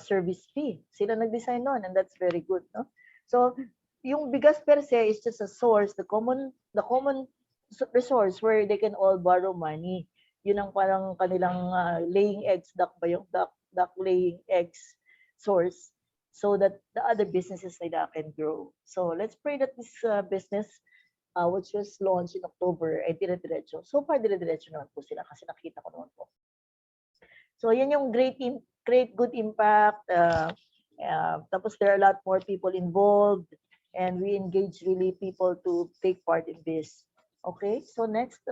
service fee. Sila nag-design nun, and that's very good. No? So, yung bigas per se is just a source, the common resource where they can all borrow money. Yun ang parang kanilang laying eggs, duck laying eggs source, so that the other businesses nila can grow. So let's pray that this business, which was launched in October, ay dire-diretso. So far, dire-diretso naman po sila kasi nakita ko naman po. So yan yung great good impact. Tapos there are a lot more people involved, and we engage really people to take part in this. Okay, so next,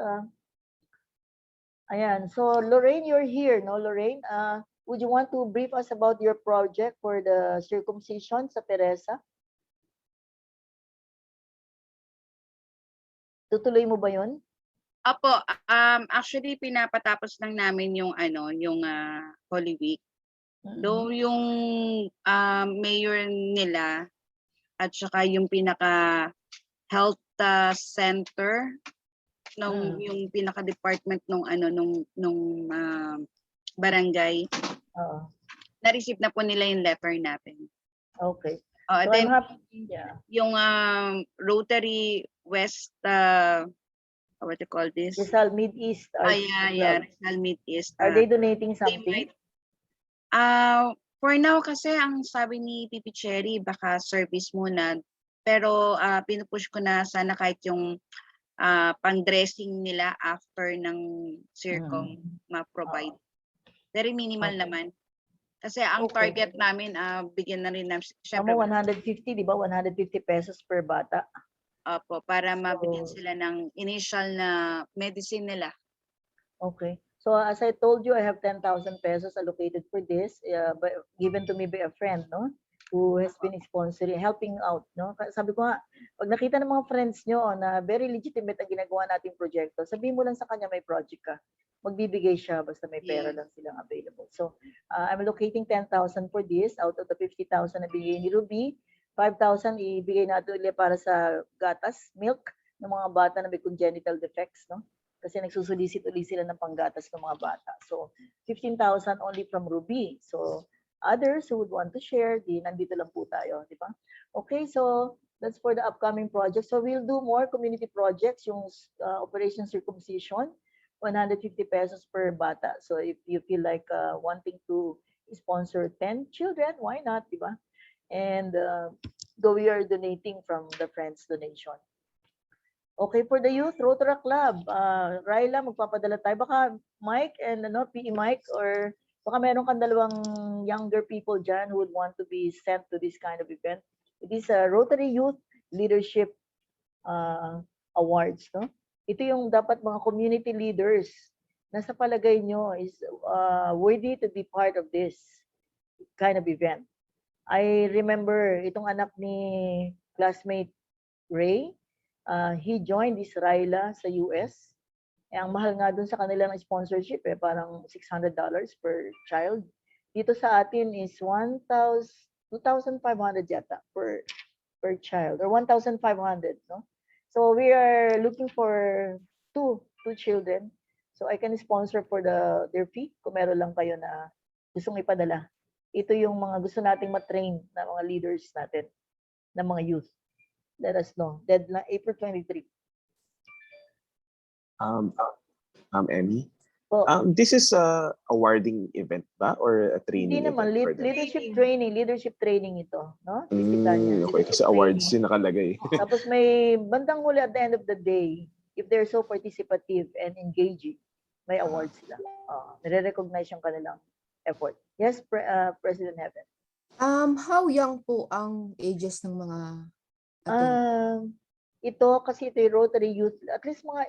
ayan. So Lorraine, you're here, no, Lorraine? Would you want to brief us about your project for the circumcision sa Teresa? Tutuloy mo ba yun? Opo, actually pinapatapos lang namin yung Holy Week. Though yung mayor nila at saka yung pinaka health center yung pinaka department nung barangay. Na-receive na po nila yung letter natin. Okay. So then yung Rotary West what do you call this? Rizal Mid-East. Rizal Mid-East. Are they donating something? For now kasi ang sabi ni Pipi Cherry baka service muna. Pero pinupush ko na sana kahit yung pang-dressing nila after ng circum ma-provide. Very minimal naman. Kasi ang target namin, bigyan na rin namin. Syempre, 150, di ba? 150 pesos per bata. Opo, para mabigyan sila ng initial na medicine nila. Okay. So as I told you, I have 10,000 pesos allocated for this, given to me by a friend, no? Who has been sponsoring, helping out, no? Sabi ko nga, pag nakita ng mga friends nyo na very legitimate ang ginagawa nating proyekto, sabihin mo lang sa kanya may project ka. Magbibigay siya basta may pera lang silang available. So, I'm allocating 10,000 for this out of the 50,000 na bigay ni Ruby. 5,000 ibigay natin ulit para sa gatas, milk ng mga bata na may congenital defects, no? Kasi nagsusulisit ulit sila ng panggatas ng mga bata. So, 15,000 only from Ruby. So, others who would want to share, nandito lang po tayo, di ba? Okay, so that's for the upcoming project. So we'll do more community projects, yung Operation Circumcision, 150 pesos per bata. So if you feel like wanting to sponsor 10 children, why not, di ba? And though we are donating from the friends donation. Okay, for the youth, Rotary Club, Ryla, magpapadala tayo. Baka Mike and PE Mike, or baka meron kang dalawang younger people dyan who would want to be sent to this kind of event. It is a Rotary Youth Leadership Awards, no? Ito yung dapat mga community leaders na sa palagay nyo is worthy to be part of this kind of event. I remember itong anak ni classmate Ray, he joined Israela sa US. Ang mahal nga dun sa kanila ng sponsorship, parang $600 per child. Dito sa atin is 2,500 yata per child, or 1,500, no? So we are looking for two children. So I can sponsor for their fee kung meron lang kayo na gustong ipadala. Ito yung mga gusto nating matrain na mga leaders natin, na mga youth. Let us know. Deadline April 23. Emmy, Po, this is a awarding event ba or a training hindi naman event for them? leadership training ito, no? Pipita niya. Okay, kasi Leadership awards training. yung nakalagay. Tapos may bandang huli at the end of the day, if they're so participative and engaging, may awards sila. Nire-recognize yung kanilang effort. Yes, President Heaven. How young po ang ages ng mga attendants? Ito kasi ito yung Rotary Youth, at least mga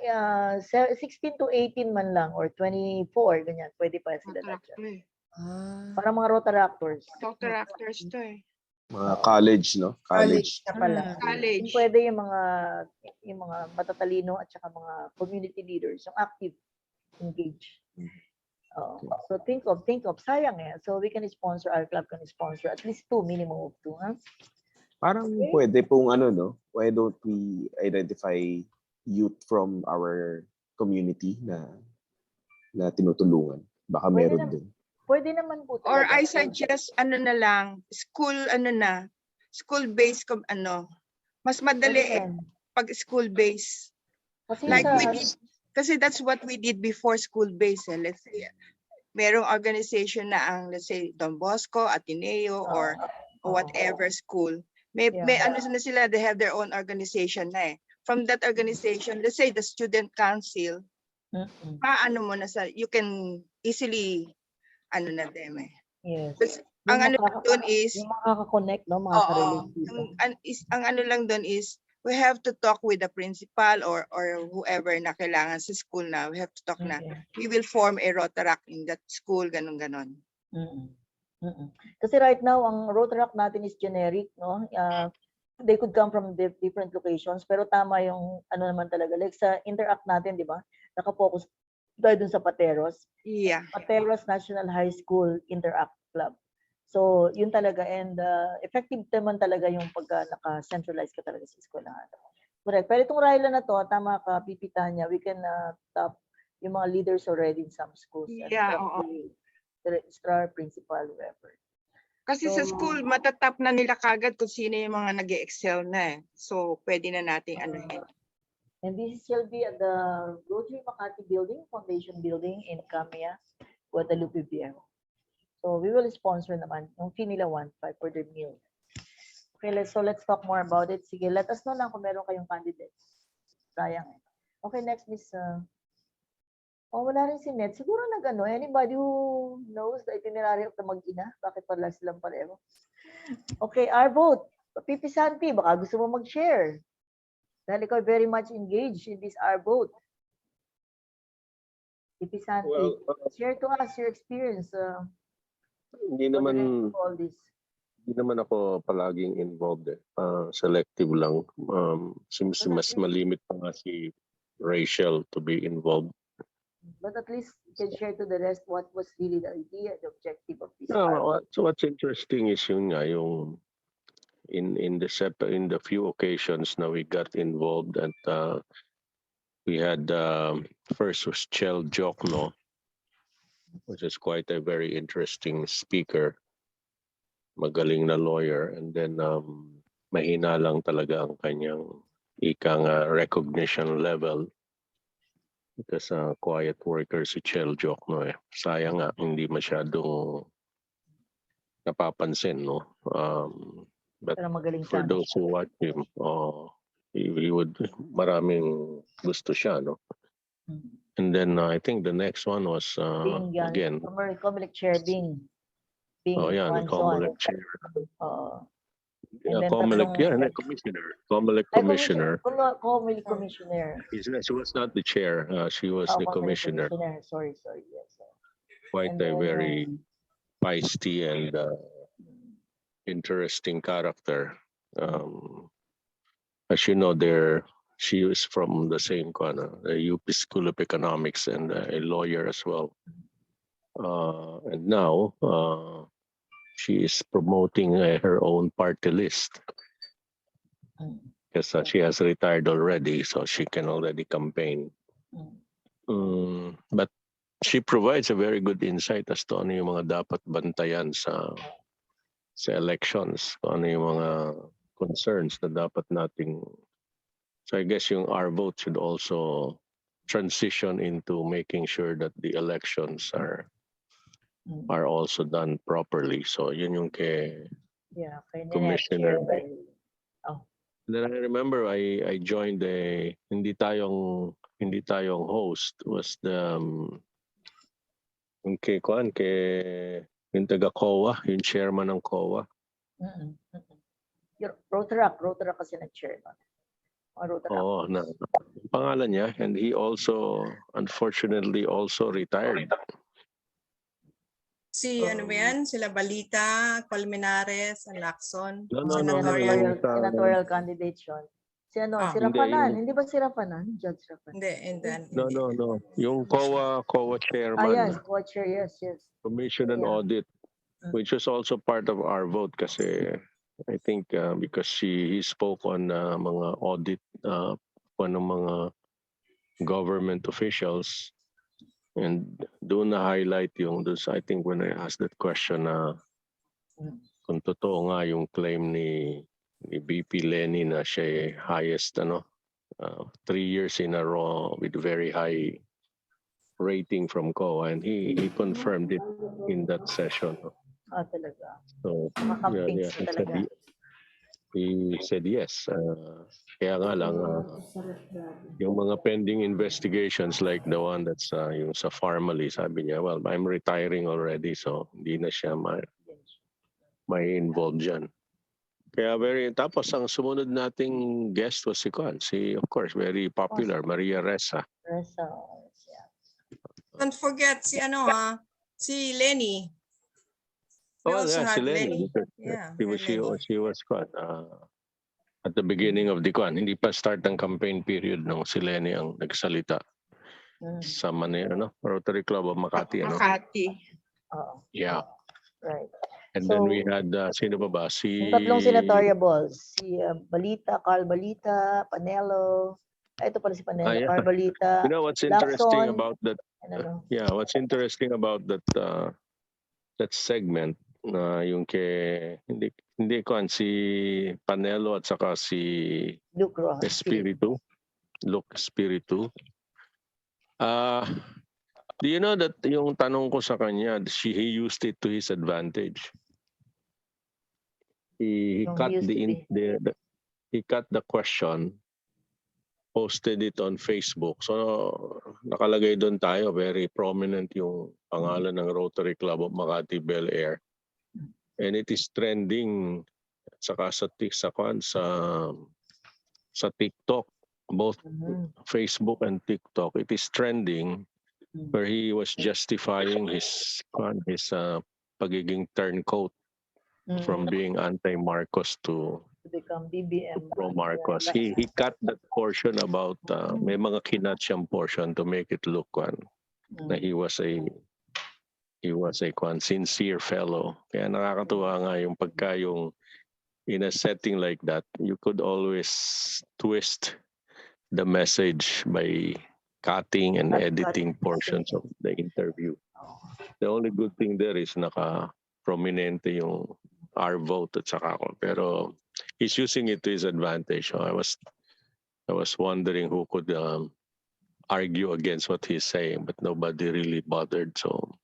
16 to 18 man lang or 24, ganyan. Pwede pa sila na dyan. Para mga Rotaractors. Rotaractors to eh. Mga college, no? College. Na pala. College. Yung pwede yung mga matatalino at saka mga community leaders, yung active, engage. So think of, sayang So we can sponsor, our club can sponsor at least 2, minimum of 2, huh? Parang pwede pong no? Why don't we identify youth from our community na tinutulungan? Baka meron din. Pwede naman po Or talaga. I suggest na lang, school-based mas madali pag school-based. Kasi Like kasi that's what we did before school-based. Let's say, merong organization na ang, let's say, Don Bosco, Ateneo, or whatever school. May na sila, they have their own organization na From that organization, let's say the student council, paano mo na you can easily na them Yes. Ang doon is yung makaka-connect, no, mga sarili. Ang lang doon is we have to talk with the principal or whoever na kailangan sa school na. We have to talk na we will form a Rotaract in that school, ganon. Kasi right now ang Rotaract natin is generic, no? They could come from different locations, pero tama yung naman talaga, like sa Interact natin, di ba? Naka-focus tayo dun sa Pateros. Yeah. Pateros National High School Interact Club. So yun talaga, and effective naman talaga yung pagka naka-centralize ka talaga sa eskwelahan. Correct. Pero itong Ryla na to, tama ka, pipita niya, we can top yung mga leaders already in some schools. Yeah, The registrar, principal, whoever. Kasi sa school, matatap na nila kagad kung sino yung mga nag-excel na So, pwede na nating anuhin. And this shall be at the Rotary Makati Building, Foundation Building in Camia, Guadalupe, Viejo. So, we will sponsor naman. Yung fee nila 1.5 for their meal. Okay, let's talk more about it. Sige, let us know lang kung meron kayong candidates. Sayang Okay, next, Miss... wala rin si Ned. Siguro anybody who knows the itinerary of the mag-ina? Bakit pala silang pareho? Okay, our vote. Pipi Santi, baka gusto mo mag-share. Dahil ikaw very much engaged in this our vote. Pipi Santi, share to us your experience. Hindi naman ako palaging involved. Selective lang. Mas malimit pa nga si Rachel to be involved. But at least you can share to the rest what was really the idea, the objective of this. So what's interesting is yun nga, yung in the few occasions na we got involved and we had first was Chel Jokno, which is quite a very interesting speaker, magaling na lawyer, and then mahina lang talaga ang kanyang ikang recognition level. Because quiet worker si Chel Jokno Sayang nga, hindi masyadong napapansin, no? But Pero magaling for sana those siya. who watch him, he would, maraming gusto siya, no? Mm. And then I think the next one was Bing yan. again, Comelec Chair Bing. Bing yeah, the Juanson. Comelec chair. And Yeah, then Comelec, tatlong... yeah, and the commissioner. Comelec Ay, commissioner. Comelec Commissioner. She was not the chair. She was the Comelec commissioner. Commissioner. Sorry, yes. Quite And a then, very feisty and interesting character. As you know, she is from the same kind of the UP School of Economics and a lawyer as well. And now she is promoting her own party list because she has retired already, so she can already campaign. But she provides a very good insight as to ano yung mga dapat bantayan sa elections, kung ano yung mga concerns na dapat nating. So I guess yung our vote should also transition into making sure that the elections are also done properly. So yun yung kay Commissioner. Then I remember I joined hindi tayong host, was the yung kay yung taga COA, yung chairman ng COA. Rotaract kasi nag-chair. Oo, pangalan niya, and he also unfortunately also retired. Si ano ba yan? Sila Balita, Colmenares, Lacson. No, Senatorial candidate yun. Si Rafanan. Hindi ba si Rafanan? Judge Rafanan. Hindi. No. Yung COA chairman. Yes, co-chair, yes. Commission and Audit, which was also part of our vote kasi I think because he spoke on mga audit ng mga government officials, and doon na highlight yung I think when I asked that question kung totoo nga yung claim ni BP Lenny na siya highest 3 years in a row with very high rating from COA, and he confirmed it in that session. Talaga. So talaga. He said yes. Kaya nga lang, yung mga pending investigations like the one that's yung sa Farmally, sabi niya, well, I'm retiring already, so hindi na siya may involved dyan. Kaya tapos ang sumunod nating guest was of course, very popular, Maria Ressa. Don't forget si Lenny. We also had si Lenny. Yeah, She was at the beginning of the hindi pa start ng campaign period nung si Lenny ang nagsalita sa Rotary Club of Makati. Makati. Yeah. Right. And then we had, sino ba? Yung tatlong senatoriables. Si Carl Balita, Panelo. Ito pala si Panelo. Carl Balita. You know what's interesting Lacson, about that? What's interesting about that segment na yung hindi si Panelo at saka si Luke Espiritu. Do you know that yung tanong ko sa kanya, he used it to his advantage. He cut the question, posted it on Facebook. So nakalagay doon tayo, very prominent yung pangalan ng Rotary Club of Makati Bel-Air. And it is trending saka sa TikTok, both Facebook and TikTok. It is trending where he was justifying his pagiging turncoat from being anti-Marcos to become BBM. Pro-Marcos. He cut that portion about may mga kinat siyang portion to make it look na he was a sincere fellow. Kaya nakakatuwa nga yung pagka yung in a setting like that, you could always twist the message by cutting and editing portions of the interview. The only good thing there is naka-prominente yung our vote at saka ako. Pero he's using it to his advantage. So I was wondering who could argue against what he's saying, but nobody really bothered. So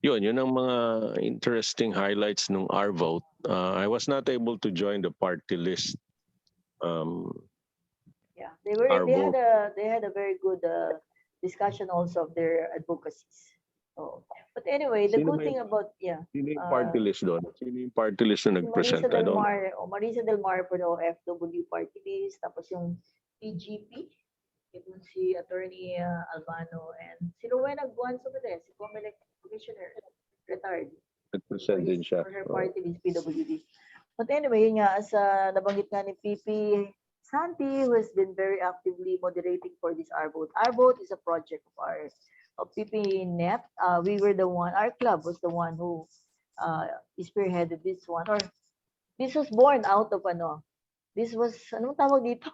yun ang mga interesting highlights ng our vote. I was not able to join the party list. Yeah, Our vote. they had a very good discussion also of their advocacies. So, but anyway, the good thing about Sino yung party list doon? Sino yung party list na nag-present? I don't know. Marisa Del Mar for the OFW party list, tapos yung PGP, yung si Attorney Albano, and si Rowena Guanzo si Comelec Commissioner, retired. Nag-present din siya. For her party list, PWD. But anyway, yun nga, as nabanggit nga ni PP Santi, who has been very actively moderating for this Our Vote. Our Vote is a project of ours, of PP Net. We were the one, our club was the one who spearheaded this one. Or this was born out of this was, anong tawag dito?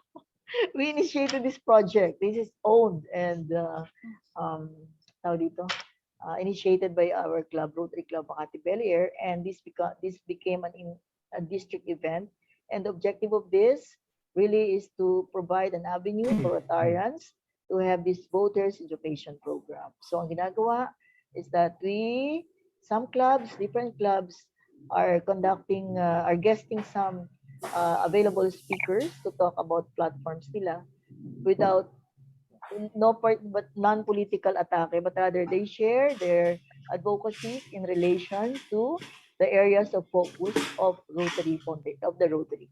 We initiated this project. This is owned and tawag dito? Initiated by our club, Rotary Club Makati Bel-Air, and this became a district event. And the objective of this really is to provide an avenue for Rotarians to have this voters education program. So ang ginagawa is that some clubs, different clubs, are guesting some available speakers to talk about platforms nila without non-political atake, but rather they share their advocacies in relation to the areas of focus of the Rotary.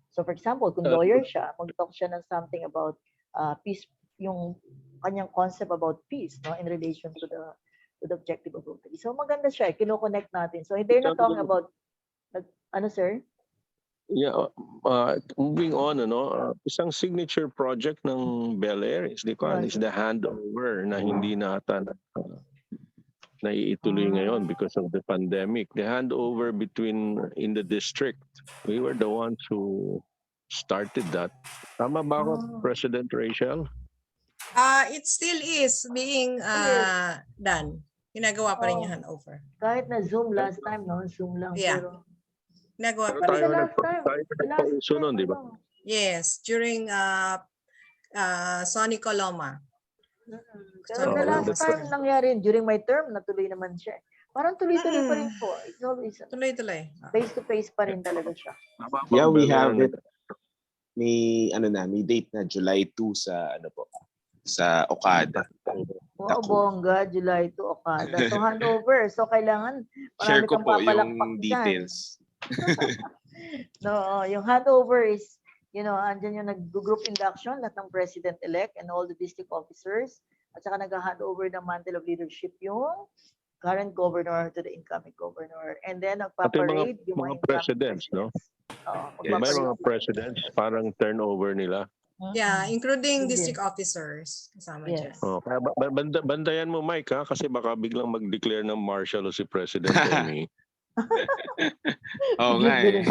So for example, kung lawyer siya, mag-talk siya ng something about peace, yung kanyang concept about peace, no, in relation to the objective of Rotary. So maganda siya, kino-connect natin. So they're not talking about, sir? Yeah, moving on, isang signature project ng Bel-Air is the handover na hindi na ata naiituloy ngayon because of the pandemic. The handover in the district, we were the ones who started that. Tama ba ako, President Rachel? It still is being done. Ginagawa pa rin yung handover. Kahit na Zoom last time, no? Zoom lang. Yeah. Pero Ginagawa pa Tayo rin. nagpauso nun, di ba? Yes, during Sonny Coloma. Pero the last time nangyari, during my term, natuloy naman siya. Parang tuloy-tuloy pa rin po. It's always Tuloy-tuloy. Face-to-face pa rin talaga siya. Yeah, we have it. May date na July 2 sa Okada. Oo, bongga, July 2 Okada. So handover. So kailangan Share marami ko kang po papalakpak yung dyan. details. No, yung handover is, andyan yung nag-group induction, lahat ng president-elect and all the district officers. At saka nag-handover ng mantle of leadership yung current governor to the incoming governor. And then nagpa-parade yung mga presidents, no? Yes. May mga presidents, parang turnover nila. Yeah, including district officers. Kasama dyan. Kaya bandayan mo, Mike, ha? Kasi baka biglang mag-declare ng martial si President Amy. Oo nga eh.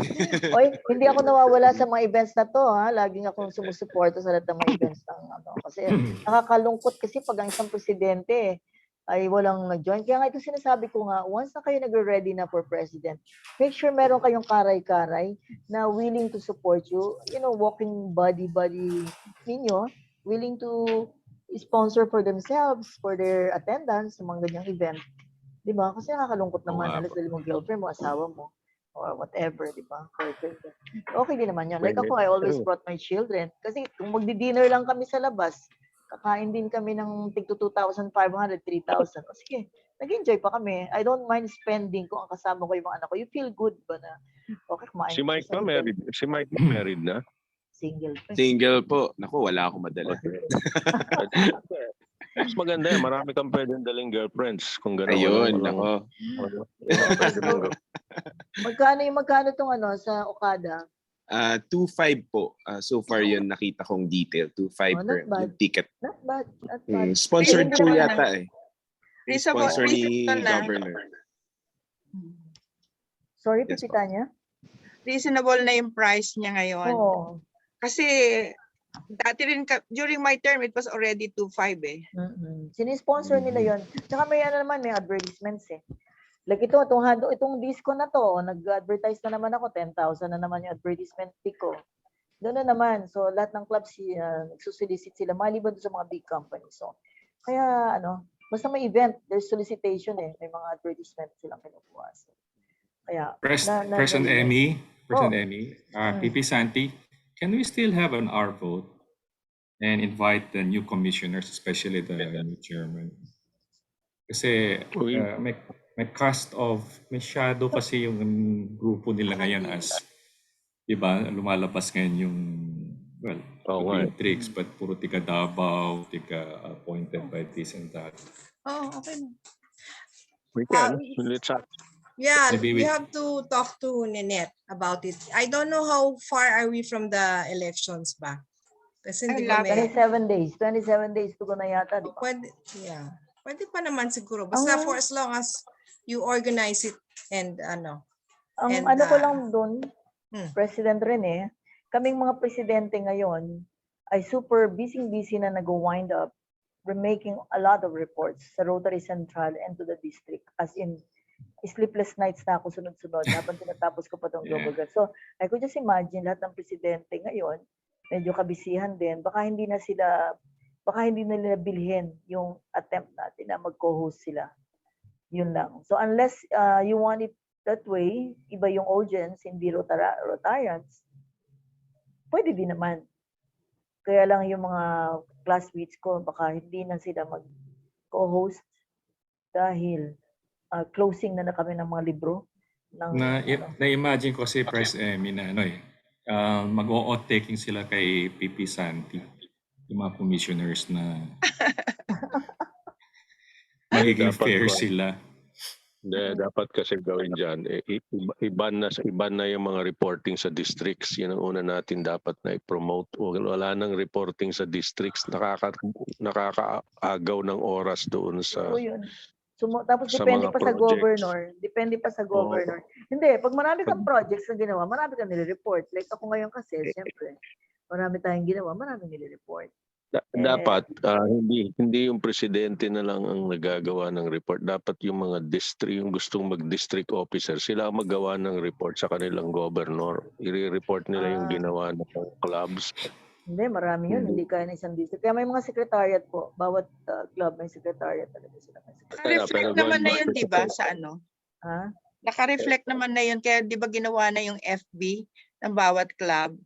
Oy, hindi ako nawawala sa mga events na to, ha. Laging akong sumusuporta sa lahat ng mga events ng kasi nakakalungkot kasi pag ang isang presidente ay walang nag-join. Kaya nga ito sinasabi ko nga, once na kayo nag-ready na for president, make sure meron kayong karay-karay na willing to support you, walking body ninyo, willing to sponsor for themselves, for their attendance sa mga ganyang event. Di ba? Kasi nakakalungkot naman, alas dali mong girlfriend mo, asawa mo, or whatever, di ba? Perfect. Okay din naman yun. Like ako, I always brought my children. Kasi kung magdi-dinner lang kami sa labas, kakain din kami ng tig 2,500, 3,000. O sige, nag-enjoy pa kami. I don't mind spending kung ang kasama ko yung mga anak ko. You feel good ba na? Okay, kumain. Si Mike pa married. Si Mike pa married na? Single pa. Single po. Naku, wala akong madala. Mas maganda yan. Marami kang pwedeng daling girlfriends. Kung gano'n. Ayun, nako. Magkano tong sa Okada? 2.5 po. So far yun nakita kong detail. 2.5 per ticket. Not bad. Sponsored po yata eh. Sponsor ni Reasonable na. Governor. Sorry, Yes, Pipita niya? Reasonable na yung price niya ngayon. Oo. Kasi dati rin, during my term, it was already 2.5 eh. Sinisponsor nila yon. Tsaka may may advertisements eh. Like itong disco na to, nag-advertise na naman ako, 10,000 na naman yung advertisement fee ko. Doon na naman. So lahat ng clubs nagsusolicit sila maliban sa mga big companies. So kaya basta may event, there's solicitation eh. May mga advertisement silang kinukuha. So, kaya, President Emmy, Oh. PP Santi, can we still have an R vote and invite the new commissioners, especially the new chairman? Kasi may cast of, may shadow kasi yung grupo nila ngayon as, di ba, lumalabas ngayon yung, well, tricks, but puro tiga Davao, tiga appointed by this and that. Oh, okay. We can. Let's ask. Yeah, Maybe we we- have to talk to Ninette about it. I don't know how far are we from the elections ba? Kasi hindi ko 27 days. 27 days to go na yata, di ba? Pwede, yeah. Pwede pa naman siguro. Basta for as long as you organize it and ano. Ang and, ano ko lang doon, President Rene, kaming mga presidente ngayon ay super busy na nag-wind up. We're making a lot of reports sa Rotary Central and to the district. As in, sleepless nights na ako sunod-sunod habang tinatapos ko pa itong global grant. So, I could just imagine lahat ng presidente ngayon, medyo kabisihan din. Baka hindi nila bilhin yung attempt natin na mag-co-host sila. Yun lang. So, unless you want it that way, iba yung audience, hindi Rotarians, pwede din naman. Kaya lang yung mga classmates ko, baka hindi na sila mag-co-host dahil closing na kami ng mga libro. Na-imagine ko si Press Emmy na mag-o-taking sila kay PP Santi, yung mga commissioners na magiging fair sila. Dapat kasi gawin dyan, iban na yung mga reporting sa districts. Yan ang una natin dapat na i-promote. Wala nang reporting sa districts, nakakaagaw ng oras doon sa... Tapos depende pa sa governor. Depende pa sa governor. Hindi, pag marami kang projects na ginawa, marami kang nire-report. Like ako ngayon kasi, siyempre, marami tayong ginawa, marami nire-report. Dapat hindi yung presidente na lang ang nagagawa ng report. Dapat yung mga yung gustong mag-district officer, sila ang magawa ng report sa kanilang governor. I-report nila yung ginawa ng clubs. Hindi, marami yun. Hindi kaya ng isang district. Kaya may mga secretariat po. Bawat club may secretariat talaga sila. Naka-reflect naman na yun, di ba, sa ano? Ha? Naka-reflect naman na yun. Kaya di ba ginawa na yung FB ng bawat club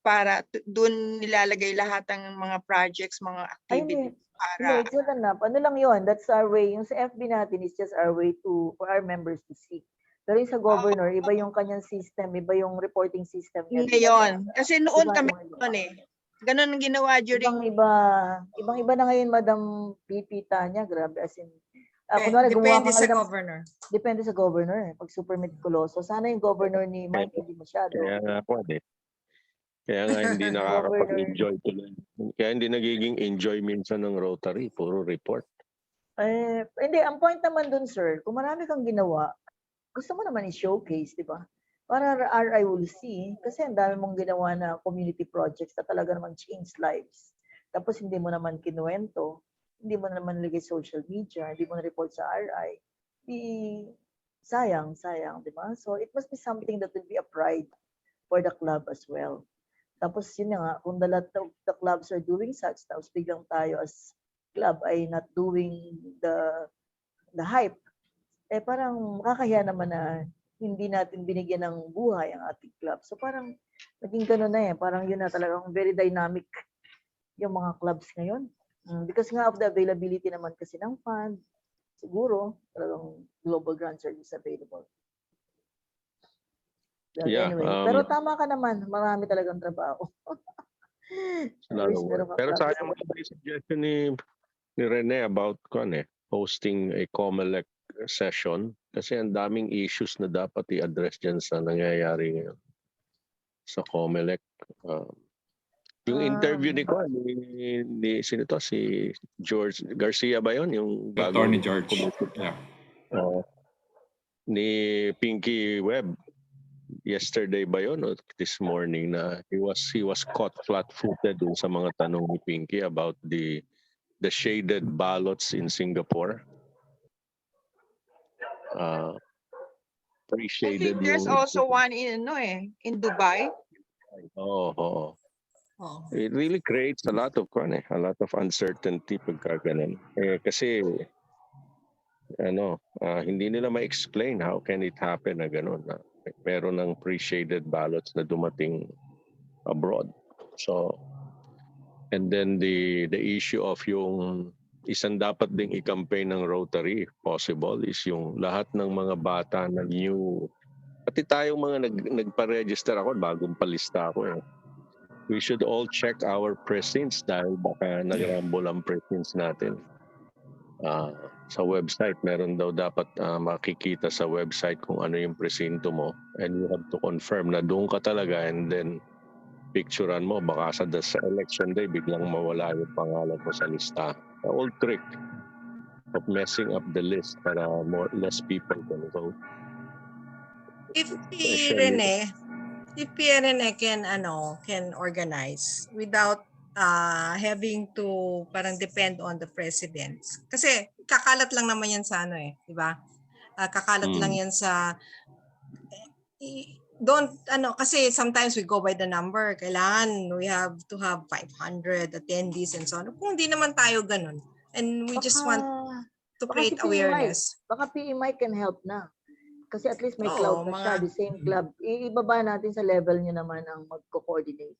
para doon nilalagay lahat ng mga projects, mga activities. Hindi, it's not enough. Ano lang yun? That's our way. Yung sa FB natin is just our way for our members to see. Pero yung sa governor, iba yung kanyang system, iba yung reporting system. Hindi yun. Kasi noon kami noon eh. Ganun ang ginawa during... Ibang-iba na ngayon, Madam PP Tanya. Grabe, as in... depende sa governor. Depende sa governor. Pag super meticuloso. Sana yung governor ni Mike hindi masyado. Kaya nga hindi nakakapag-enjoy tuloy. Kaya hindi nagiging enjoy minsan ng Rotary. Puro report. Hindi, ang point naman dun, sir, kung marami kang ginawa, gusto mo naman i-showcase, di ba? Para RI will see, kasi ang dami mong ginawa na community projects na talaga naman change lives. Tapos hindi mo naman kinuwento, hindi mo naman nilagay social media, hindi mo na-report sa RI. Sayang, di ba? So it must be something that will be a pride for the club as well. Tapos yun nga, kung the clubs are doing such, tapos biglang tayo as club ay not doing the hype, parang makakahiya naman na hindi natin binigyan ng buhay ang ating club. So parang naging gano'n na parang yun na talagang very dynamic yung mga clubs ngayon. Because nga of the availability naman kasi ng fund, siguro talagang global grants are available. Anyway, pero tama ka naman, marami talagang trabaho. Pero sayang mo yung suggestion ni Rene about hosting a COMELEC session kasi ang daming issues na dapat i-address dyan sa nangyayari ngayon sa COMELEC. Yung interview ni sino to? Si George Garcia ba yun? Yung Attorney George. Yeah. Ni Pinky Webb. Yesterday ba yun o this morning na he was caught flat-footed dun sa mga tanong ni Pinky about the shaded ballots in Singapore. I think there's also one in Dubai. It really creates a lot of uncertainty pagka ganun. Kasi hindi nila ma-explain how can it happen na gano'n. Na meron ng pre-shaded ballots na dumating abroad. So, and then the issue of yung isang dapat ding i-campaign ng Rotary, possible, is yung lahat ng mga bata na new, pati tayong mga nagpa-register ako, bagong palista ako eh. We should all check our precincts dahil baka nag-rumble ang precincts natin. Sa website, meron daw dapat makikita sa website kung ano yung presinto mo, and you have to confirm na doon ka talaga, and then picturean mo, baka sa election day biglang mawala yung pangalan mo sa lista. The old trick of messing up the list para less people can vote. If si Rene can organize without having to parang depend on the presidents. Kasi kakalat lang naman yan sa di ba? Kakalat lang yan sa kasi sometimes we go by the number. Kailangan we have to have 500 attendees and so on. Kung hindi naman tayo ganun. And we just want to create awareness. Baka PE can help na. Kasi at least may cloud na siya, the same club. Ibaba natin sa level niyo naman ang magko-coordinate.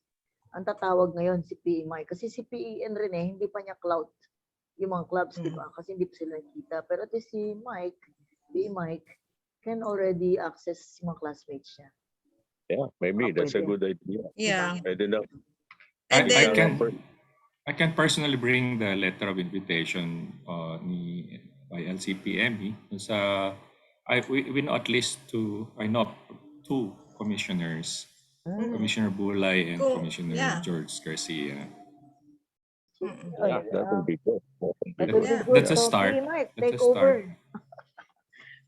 Ang tatawag ngayon si PE Mike. Kasi si PE and Rene, hindi pa niya cloud. Yung mga clubs, di ba? Kasi hindi pa sila nakita. Pero at least si Mike, PE Mike, can already access mga classmates niya. Yeah, maybe. That's a good idea. Yeah. Pwede na. And then, I can personally bring the letter of invitation by LCPM. We know at least two commissioners, Commissioner Bulay and Commissioner George Garcia. Yeah, that would be good. That's a start. Take over.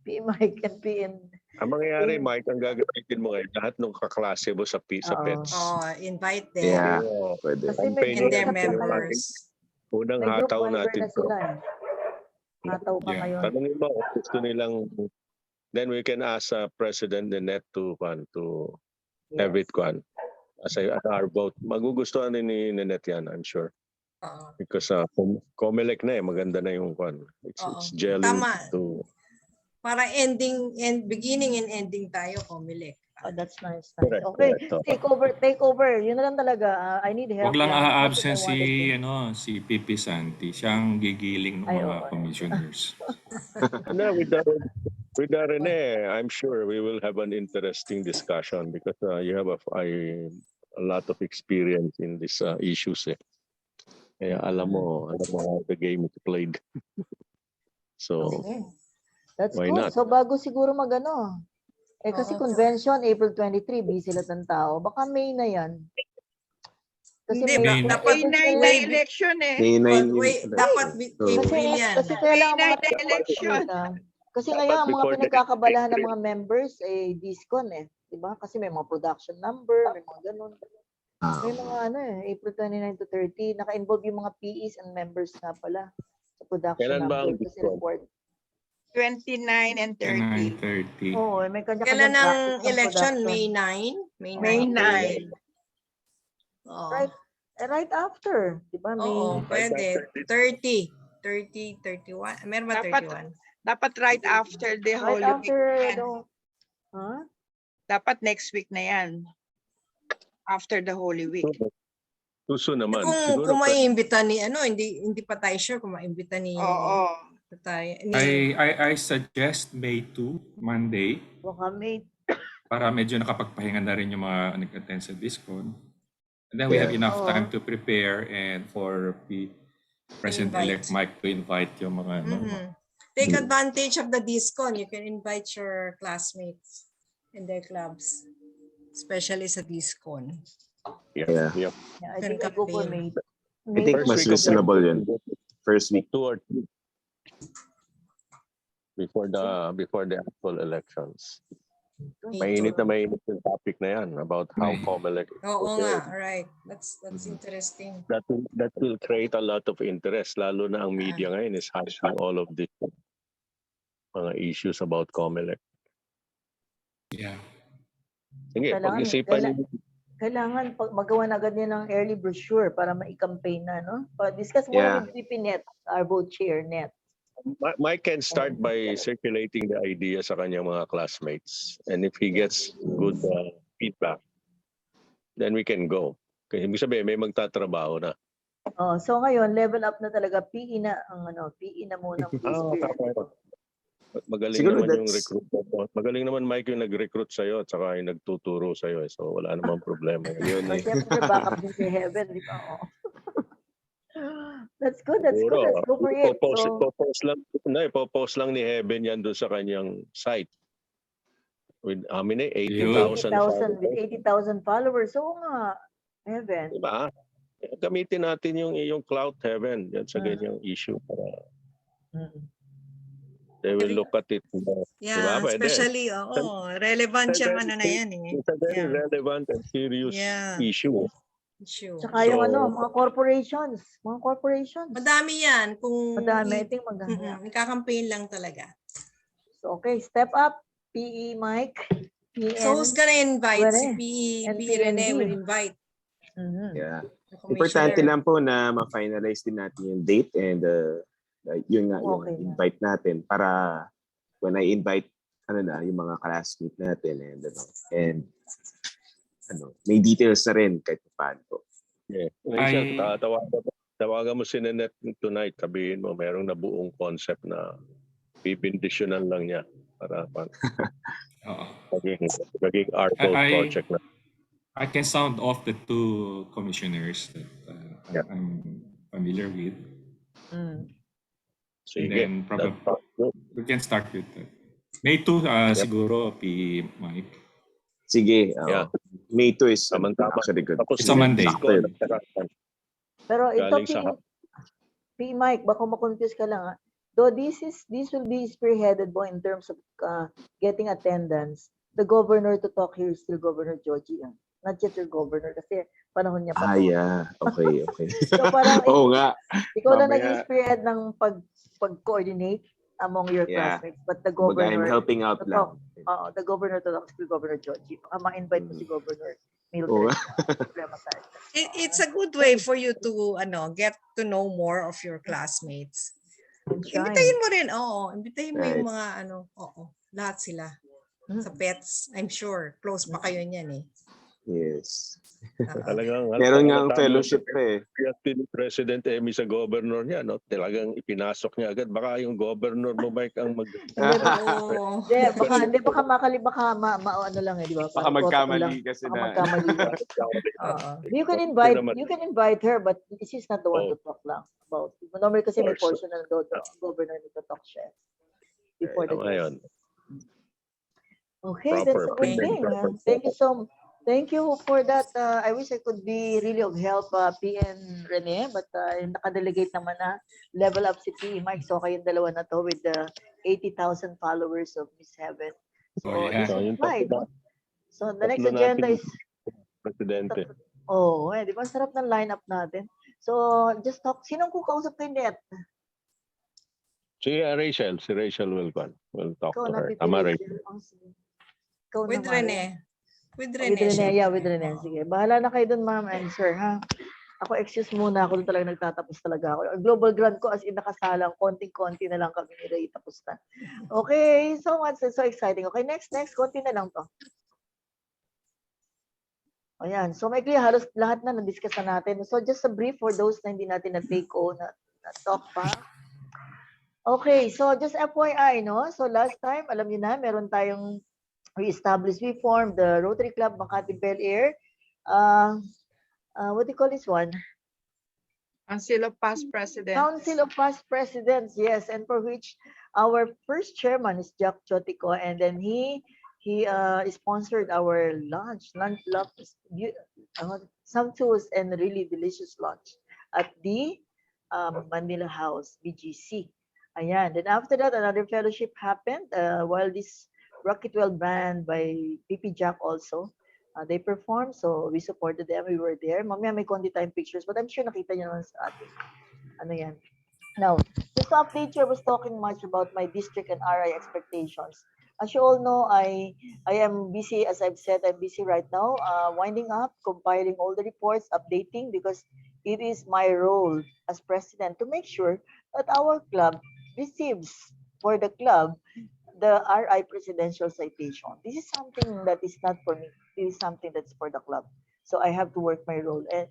PE Mike and PE. Ang mangyayari, Mike, ang gagamitin mo ngayon, lahat ng kaklase mo sa PETS. Invite them. Yeah, pwede. And their members. Unang hataw natin to. Hataw ka ngayon. Tanungin mo, gusto nilang, then we can ask President Nanette to have it as our vote. Magugustuhan ni Nanette yan, I'm sure. Because COMELEC na maganda na yung It's gelling to... Para beginning and ending tayo, COMELEC. Oh, that's nice. Okay, take over. Yun na lang talaga. I need help. Huwag lang absent si Pipi Santi. Siyang gigiling ng mga commissioners. No, with Rene, I'm sure we will have an interesting discussion because you have a lot of experience in these issues. Kaya alam mo how the game is played. So, that's why good. not? So bago siguro magano. Kasi convention, April 23, busy lahat ng tao. Baka May na yan. Kasi dapat May 9 election eh. May 9 dapat April yan. Kasi kailangan mga election. Kasi ngayon, ang mga pinagkakabalahan ng mga members discon diba? Kasi may mga production number, may mga ganun. May mga April 29 to 30, naka-involve yung mga PEs and members nga pala sa production Kailan ba number. ang Kasi report. 29 and 30. 30. Oo, may kanya-kanya. Kailan ang election? May 9? May 9. Right after. Diba? Oo, pwede. 30, 31. Meron ba 31? Dapat right after the Holy Week. Dapat next week na yan. After the Holy Week. Suso naman. Kung maiimbita ni hindi pa tayo sure kung maiimbita ni I suggest May 2, Monday. Baka May. Para medyo nakapagpahinga na rin yung mga nag-attend sa Discon. And then we have enough time to prepare and for President-elect Mike to invite yung mga Take advantage of the Discon. You can invite your classmates in their clubs, especially sa Discon. Yeah, I think I go for May. I think mas reasonable yun. First week. 2 or 3 before the actual elections. Mainit yung topic na yan about how COMELEC. Oo nga, right. That's interesting. That will create a lot of interest, lalo na ang media ngayon is hashing all of these mga issues about COMELEC. Yeah. Sige, pag-isipan niyo. Kailangan magawa na agad niya ng early brochure para ma-campaign na, no? Discuss mo with VP Net, our vote chair, Net. Mike can start by circulating the idea sa kanyang mga classmates. And if he gets good feedback, then we can go. Kasi ibig sabihin, may magtatrabaho na. Oh, so ngayon, level up na talaga. PE na, ang PE na muna ang spirit. Magaling Siguro naman yung that's- recruit mo. Magaling naman Mike yung nag-recruit sa'yo at saka yung nagtuturo sa'yo. So wala namang problema. Yun Oh, eh. syempre, backup din si Heaven, di ba? Oo. That's good, that's good. Let's go for it. So, Ipopost lang ni Heaven yan doon sa kanyang site. With how many? 80,000 80,000 with 80,000 followers. So nga, Heaven. Diba? Gamitin natin yung iyong clout, Heaven, yan sa ganyang issue para they will look at it. Yeah, Diba? Pwede. especially, relevant yung ano na yan eh. It's a very Yeah. relevant and serious Yeah. issue. Tsaka yung mga corporations. Mga corporations. Madami yan. Kung Madami. Ito yung ika-campaign lang talaga. So, okay, step up. PE Mike. PN, So who's gonna invite? Si Rene. And PE Rene PND. will invite. Yeah. The Importante commissioner. lang po na ma-finalize din natin yung date and yun nga, yung Okay. invite natin para when I invite yung mga classmates natin and may details na rin kahit paano po. Yeah. Tawagan mo si Nanette tonight, sabihin mo merong nabuong concept na bibindisyonan lang niya para maging art project na. I can sound off the two commissioners that I'm familiar with. And then probably we can start with May 2 siguro, P. Mike. Sige. Yeah. May 2 is actually good. It's a Monday. Pero ito, P. Mike, baka makonfuse ka lang. Though this will be spearheaded mo in terms of getting attendance, the governor to talk here is still Governor Joji. Not yet your governor kasi panahon niya pa. Yeah. Okay. So parang Oo nga. Ikaw na nag-spearhead ng pag-coordinate among your classmates, but the governor I'm helping out lang. The governor to talk to Governor Joji. Ma-invite mo si Governor Mildred. It's a good way for you to get to know more of your classmates. Imbitahin mo rin, imbitahin mo yung mga lahat sila. Sa pets, I'm sure, close pa kayo niyan eh. Yes. Meron nga ang fellowship eh. President Emmy sa governor niya, no? Talagang ipinasok niya agad. Baka yung governor mo, Mike, ang Baka lang eh, di ba? Baka magkamali kasi na. You can invite her, but she's not the one to talk lang about. Normally kasi may portion na the governor to talk siya before the guest. Okay, that's okay. Thank you so much. Thank you for that. I wish I could be really of help, PN Rene, but nakadelegate naman na level up si PE Mike. So kayong dalawa na to with the 80,000 followers of Miss Heaven. So this is right. So the next agenda is Presidente. di ba sarap ng lineup natin. So just talk. Sinong kukausap kay Net? Si Rachel will talk to her. Tama, Rachel. With Rene. With Rene. With Rene. Sige. Bahala na kayo dun, ma'am and sir, ha? Ako, excuse muna. Ako dun talaga nagtatapos talaga ako. Ang global grant ko, as in nakasalang, konting-konti na lang kami ni Ray, tapos na. Okay, so much. It's so exciting. Okay, next. Konti na lang to. Ayan. So, may clear, halos lahat na na-discuss na natin. So, just a brief for those na hindi natin na-take o na-talk pa. Okay, so just FYI, no? So, last time, alam niyo na, meron tayong we formed the Rotary Club Makati Bel-Air. What do you call this one? Council of Past Presidents. Council of Past Presidents, yes, and for which our first chairman is Jack Chotico, and then he sponsored our lunch, sumptuous and really delicious lunch at the Manila House, BGC. Ayan. Then after that, another fellowship happened while this Rocket Well band by PP Jack also. They performed, so we supported them. We were there. Mamaya may konti tayong pictures, but I'm sure nakita niyo naman sa atin. Ano yan? Now, just to update you, I was talking much about my district and RI expectations. As you all know, I am busy, as I've said, I'm busy right now, winding up, compiling all the reports, updating, because it is my role as president to make sure that our club receives for the club the RI presidential citation. This is something that is not for me. This is something that's for the club. So I have to work my role. And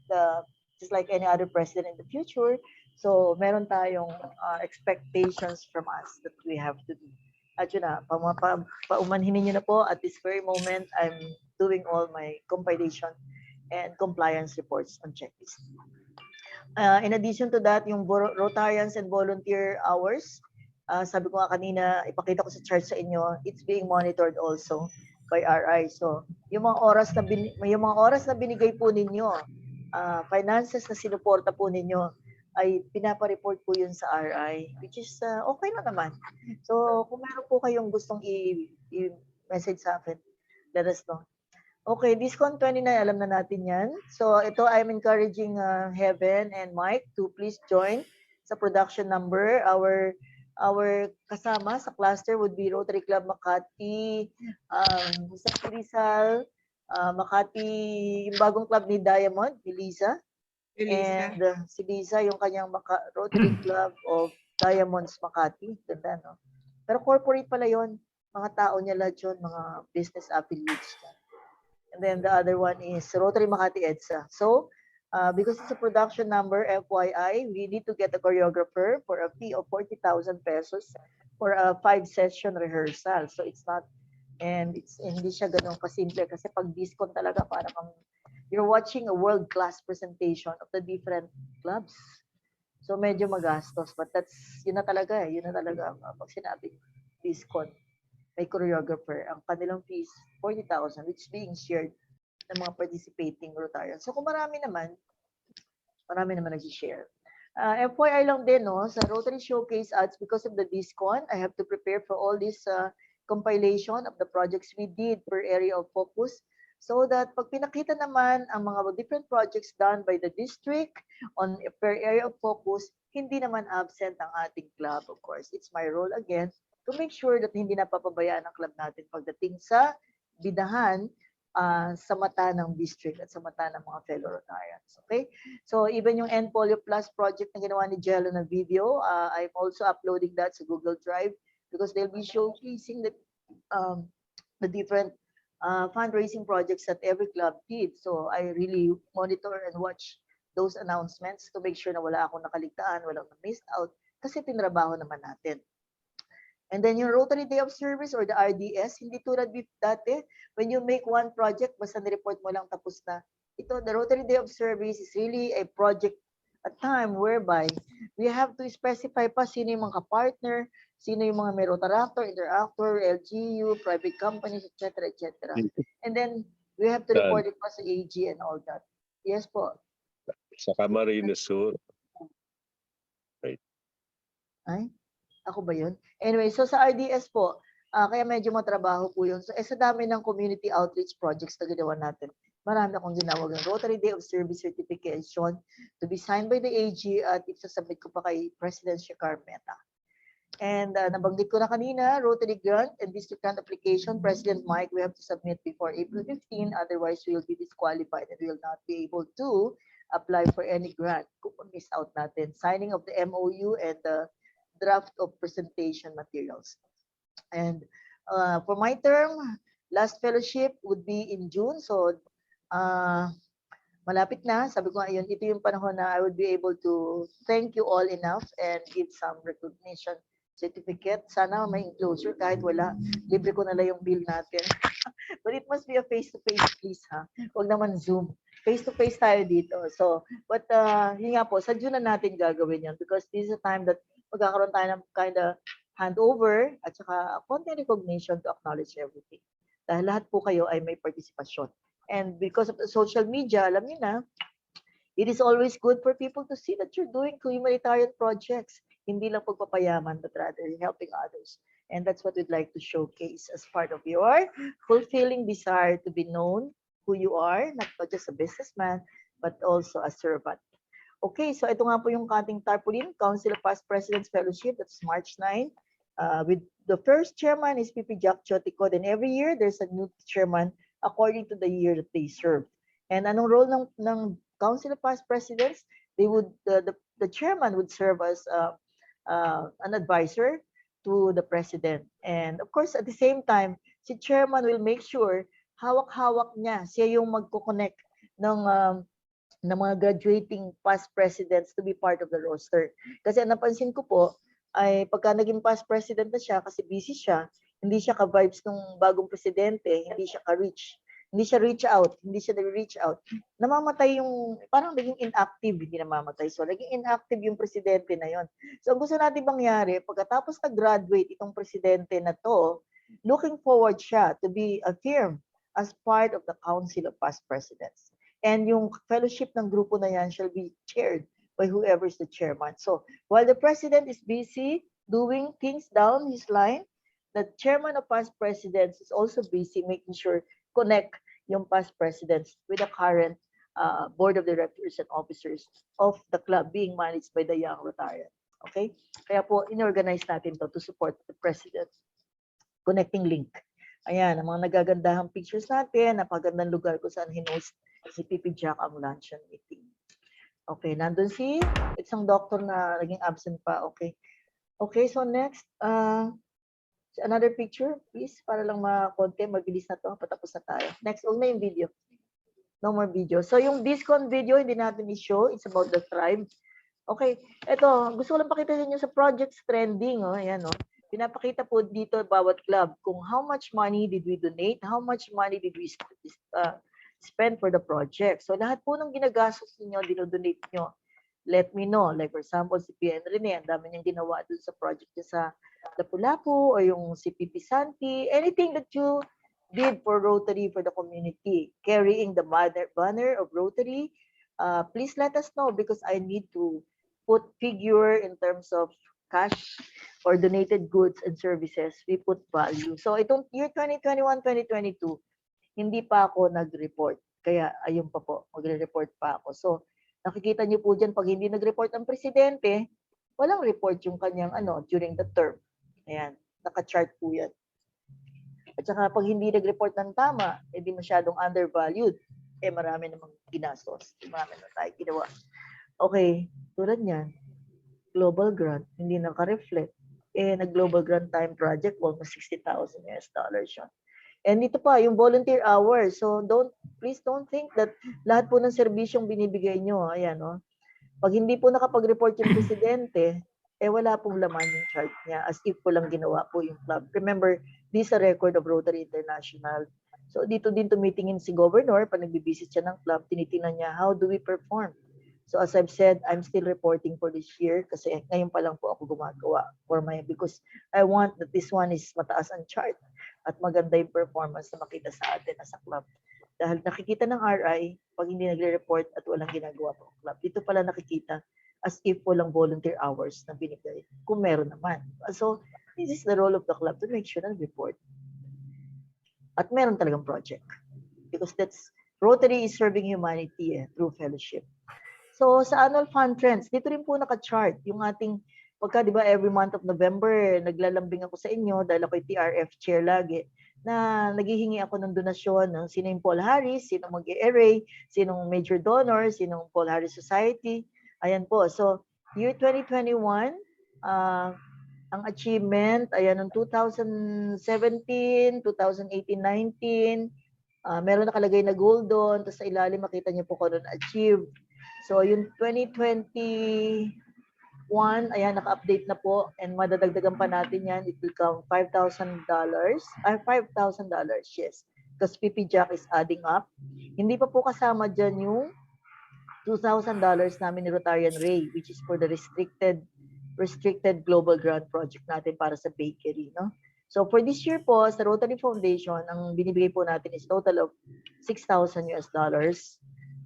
just like any other president in the future, so meron tayong expectations from us that we have to do. At yun na, paumanhinin nyo na po, at this very moment, I'm doing all my compilation and compliance reports on checklist. In addition to that, yung Rotarians and volunteer hours, sabi ko nga kanina, ipakita ko sa chart sa inyo, it's being monitored also by RI. So, yung mga oras na binigay po ninyo, finances na sinuporta po ninyo, ay pinapa-report po yun sa RI, which is okay na naman. So, kung meron po kayong gustong i-message sa akin, let us know. Okay, Discon 29, alam na natin yan. So ito, I'm encouraging Heaven and Mike to please join sa production number. Our kasama sa cluster would be Rotary Club Makati, San Rizal, Makati, yung bagong club ni Diamond, ni Lisa. And si Lisa, yung kanyang Rotary Club of Diamonds Makati. Ganda, no? Pero corporate pala yon, mga tao niya lahat yun, mga business affiliates niya. And then the other one is Rotary Makati EDSA. So, because it's a production number, FYI, we need to get a choreographer for a fee of 40,000 pesos for a 5-session rehearsal. So it's not, and hindi siya ganun kasimple kasi pag discount talaga parang you're watching a world-class presentation of the different clubs. So medyo magastos, but yun na talaga pag sinabi discount. May choreographer, ang kanilang fees, 40,000, which is being shared ng mga participating Rotarians. So kung marami naman nag-share. FYI lang din, no, sa Rotary Showcase ads, because of the discount, I have to prepare for all this compilation of the projects we did per area of focus, so that pag pinakita naman ang mga different projects done by the district on per area of focus, hindi naman absent ang ating club. Of course, it's my role again to make sure that hindi napapabayaan ang club natin pagdating sa bidahan sa mata ng district at sa mata ng mga fellow Rotarians. Okay? So even yung End Polio Plus project na ginawa ni Jello na video, I'm also uploading that sa Google Drive because they'll be showcasing the different fundraising projects that every club did. So I really monitor and watch those announcements to make sure na wala akong nakaligtaan, walang missed out, kasi tinrabaho naman natin. And then yung Rotary Day of Service or the RDS, hindi tulad dati, when you make one project, basta nireport mo lang tapos na. Ito, the Rotary Day of Service is really a project, a time whereby we have to specify pa sino yung mga partner, sino yung mga may Rotaractor, Interactor, LGU, private companies, etc., etc. And then we have to report it pa sa AG and all that. Yes po. Sa Camarines Sur. Right. Ay? Ako ba yun? Anyway, so sa RDS po, kaya medyo matrabaho po yun. So sa dami ng community outreach projects na ginawa natin, marami akong ginawag ng Rotary Day of Service Certification to be signed by the AG at isasubmit ko pa kay President Shekar Mehta. And nabanggit ko na kanina, Rotary Grant and District Grant Application, President Mike, we have to submit before April 15, otherwise we will be disqualified and we will not be able to apply for any grant kung miss out natin. Signing of the MOU and the draft of presentation materials. And for my term, last fellowship would be in June. So malapit na. Sabi ko ayun, ito yung panahon na I would be able to thank you all enough and give some recognition certificate. Sana may enclosure kahit wala. Libre ko na lang yung bill natin. But it must be a face-to-face, please, ha? Huwag naman Zoom. Face-to-face tayo dito. So, but yun nga po, sa June na natin gagawin yan because this is a time that magkakaroon tayo ng kind of handover at saka konting recognition to acknowledge everything. Dahil lahat po kayo ay may participation. And because of the social media, alam niyo na, it is always good for people to see that you're doing humanitarian projects. Hindi lang pagpapayaman, but rather helping others. And that's what we'd like to showcase as part of your fulfilling desire to be known who you are, not just a businessman, but also a servant. Okay, so ito nga po yung ating tarpaulin, Council of Past Presidents Fellowship, that's March 9. With the first chairman is PP Jack Chotico, and every year there's a new chairman according to the year that they served. And anong role ng Council of Past Presidents? They would the chairman would serve as an advisor to the president. And of course, at the same time, si chairman will make sure hawak-hawak niya, siya yung magko-connect ng mga graduating past presidents to be part of the roster. Kasi napansin ko po, ay pagka naging past president na siya, kasi busy siya, hindi siya ka-vibes ng bagong presidente, hindi siya ka-reach. Hindi siya reach out. Namamatay yung, parang naging inactive, hindi namamatay. So, naging inactive yung presidente na yon. So, ang gusto natin mangyari, pagkatapos nag-graduate itong presidente na to, looking forward siya to be affirmed as part of the Council of Past Presidents. And yung fellowship ng grupo na yan shall be chaired by whoever is the chairman. So, while the president is busy doing things down his line, the chairman of past presidents is also busy making sure connect yung past presidents with the current board of directors and officers of the club being managed by the young Rotarian. Okay? Kaya po, inorganize natin to support the president. Connecting link. Ayan, ang mga nagagandahang pictures natin, napagandang lugar kung saan hinost si Pipi Jack ang luncheon meeting. Okay, nandun si isang doctor na naging absent pa. Okay. Okay, so next, another picture, please, para lang makonte, mabilis na to, patapos na tayo. Next, huwag na yung video. No more video. So yung discount video, hindi natin i-show. It's about the tribe. Okay, eto, gusto ko lang pakita ninyo sa projects trending. Oh, ayan, oh. Pinapakita po dito bawat club kung how much money did we donate, how much money did we spend for the project. So lahat po ng ginagastos niyo, dinodonate niyo, let me know. Like for example, si PN Rene, ang dami niyang ginawa dun sa project niya sa Lapu-Lapu, or yung si Pipi Santi, anything that you did for Rotary, for the community, carrying the banner of Rotary, please let us know because I need to put figure in terms of cash or donated goods and services. We put value. So itong year 2021-2022, hindi pa ako nag-report. Kaya ayun pa po, magre-report pa ako. So nakikita niyo po dyan, pag hindi nag-report ang presidente, walang report yung kanyang during the term. Ayan, naka-chart po yan. At saka pag hindi nag-report ng tama, hindi masyadong undervalued, marami namang ginastos. Marami na tayo ginawa. Okay, tulad niyan, global grant, hindi naka-reflect. Nag-global grant time project, almost $60,000 yun. And ito pa, yung volunteer hours. So please don't think that lahat po ng serbisyong binibigay nyo, ayan, no? Pag hindi po nakapag-report yung presidente, wala pong laman yung chart niya, as if po lang ginawa po yung club. Remember, this is a record of Rotary International. So dito din tumitingin si governor, pag nagbibisit siya ng club, tinitingnan niya, how do we perform? So as I've said, I'm still reporting for this year kasi ngayon pa lang po ako gumagawa because I want that this one is mataas ang chart at maganda yung performance na makita sa atin as a club. Dahil nakikita ng RI, pag hindi nagre-report at walang ginagawa po club, dito pala nakikita as if walang volunteer hours na binigay, kung meron naman. So, this is the role of the club to make sure na report. At meron talagang project. Because Rotary is serving humanity through fellowship. So, sa annual fund trends, dito rin po naka-chart yung ating, pagka, di ba, every month of November, naglalambing ako sa inyo dahil ako'y TRF chair lagi, na naghihingi ako ng donasyon ng sino yung Paul Harris, sino mag-e-array, sinong major donor, sinong Paul Harris Society. Ayan po. So, year 2021, ang achievement, ayan, noong 2017, 2018-19, meron nakalagay na gold doon, tapos sa ilalim makita niyo po kung ano na-achieve. So, yung 2021, ayan, naka-update na po, and madadagdagan pa natin yan. It will come $5,000. $5,000, yes. Because PP Jack is adding up. Hindi pa po kasama dyan yung $2,000 namin ni Rotarian Ray, which is for the restricted global grant project natin para sa bakery, no? So for this year po, sa Rotary Foundation, ang binibigay po natin is total of $6,000.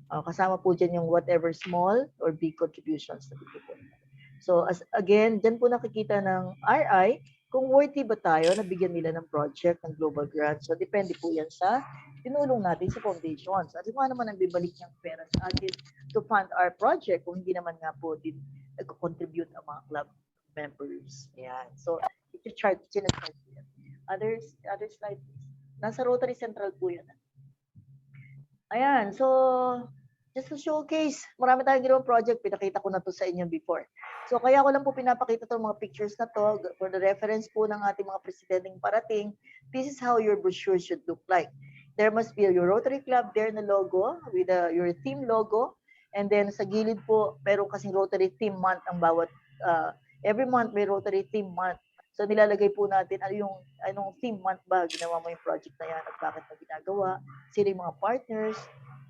Kasama po dyan yung whatever small or big contributions na bibigay. So again, dyan po nakikita ng RI kung worthy ba tayo na bigyan nila ng project ng global grant. So depende po yan sa tinulong natin sa foundations. At kung naman ang bibalik niyang pera sa atin to fund our project kung hindi naman nga po din nag-contribute ang mga club members. Yan. So ito chart, sinachart po yan. Other slide, please. Nasa Rotary Central po yan. Ayan. So just to showcase. Marami tayong ginawang project, pinakita ko na to sa inyo before. So kaya ko lang po pinapakita itong mga pictures na to for the reference po ng ating mga presidenteng parating. This is how your brochure should look like. There must be your Rotary Club there na logo with your theme logo. And then sa gilid po, meron kasing Rotary theme month ang bawat, every month may Rotary theme month. So nilalagay po natin anong theme month ba ginawa mo yung project na yan at bakit mo ginagawa, sino yung mga partners,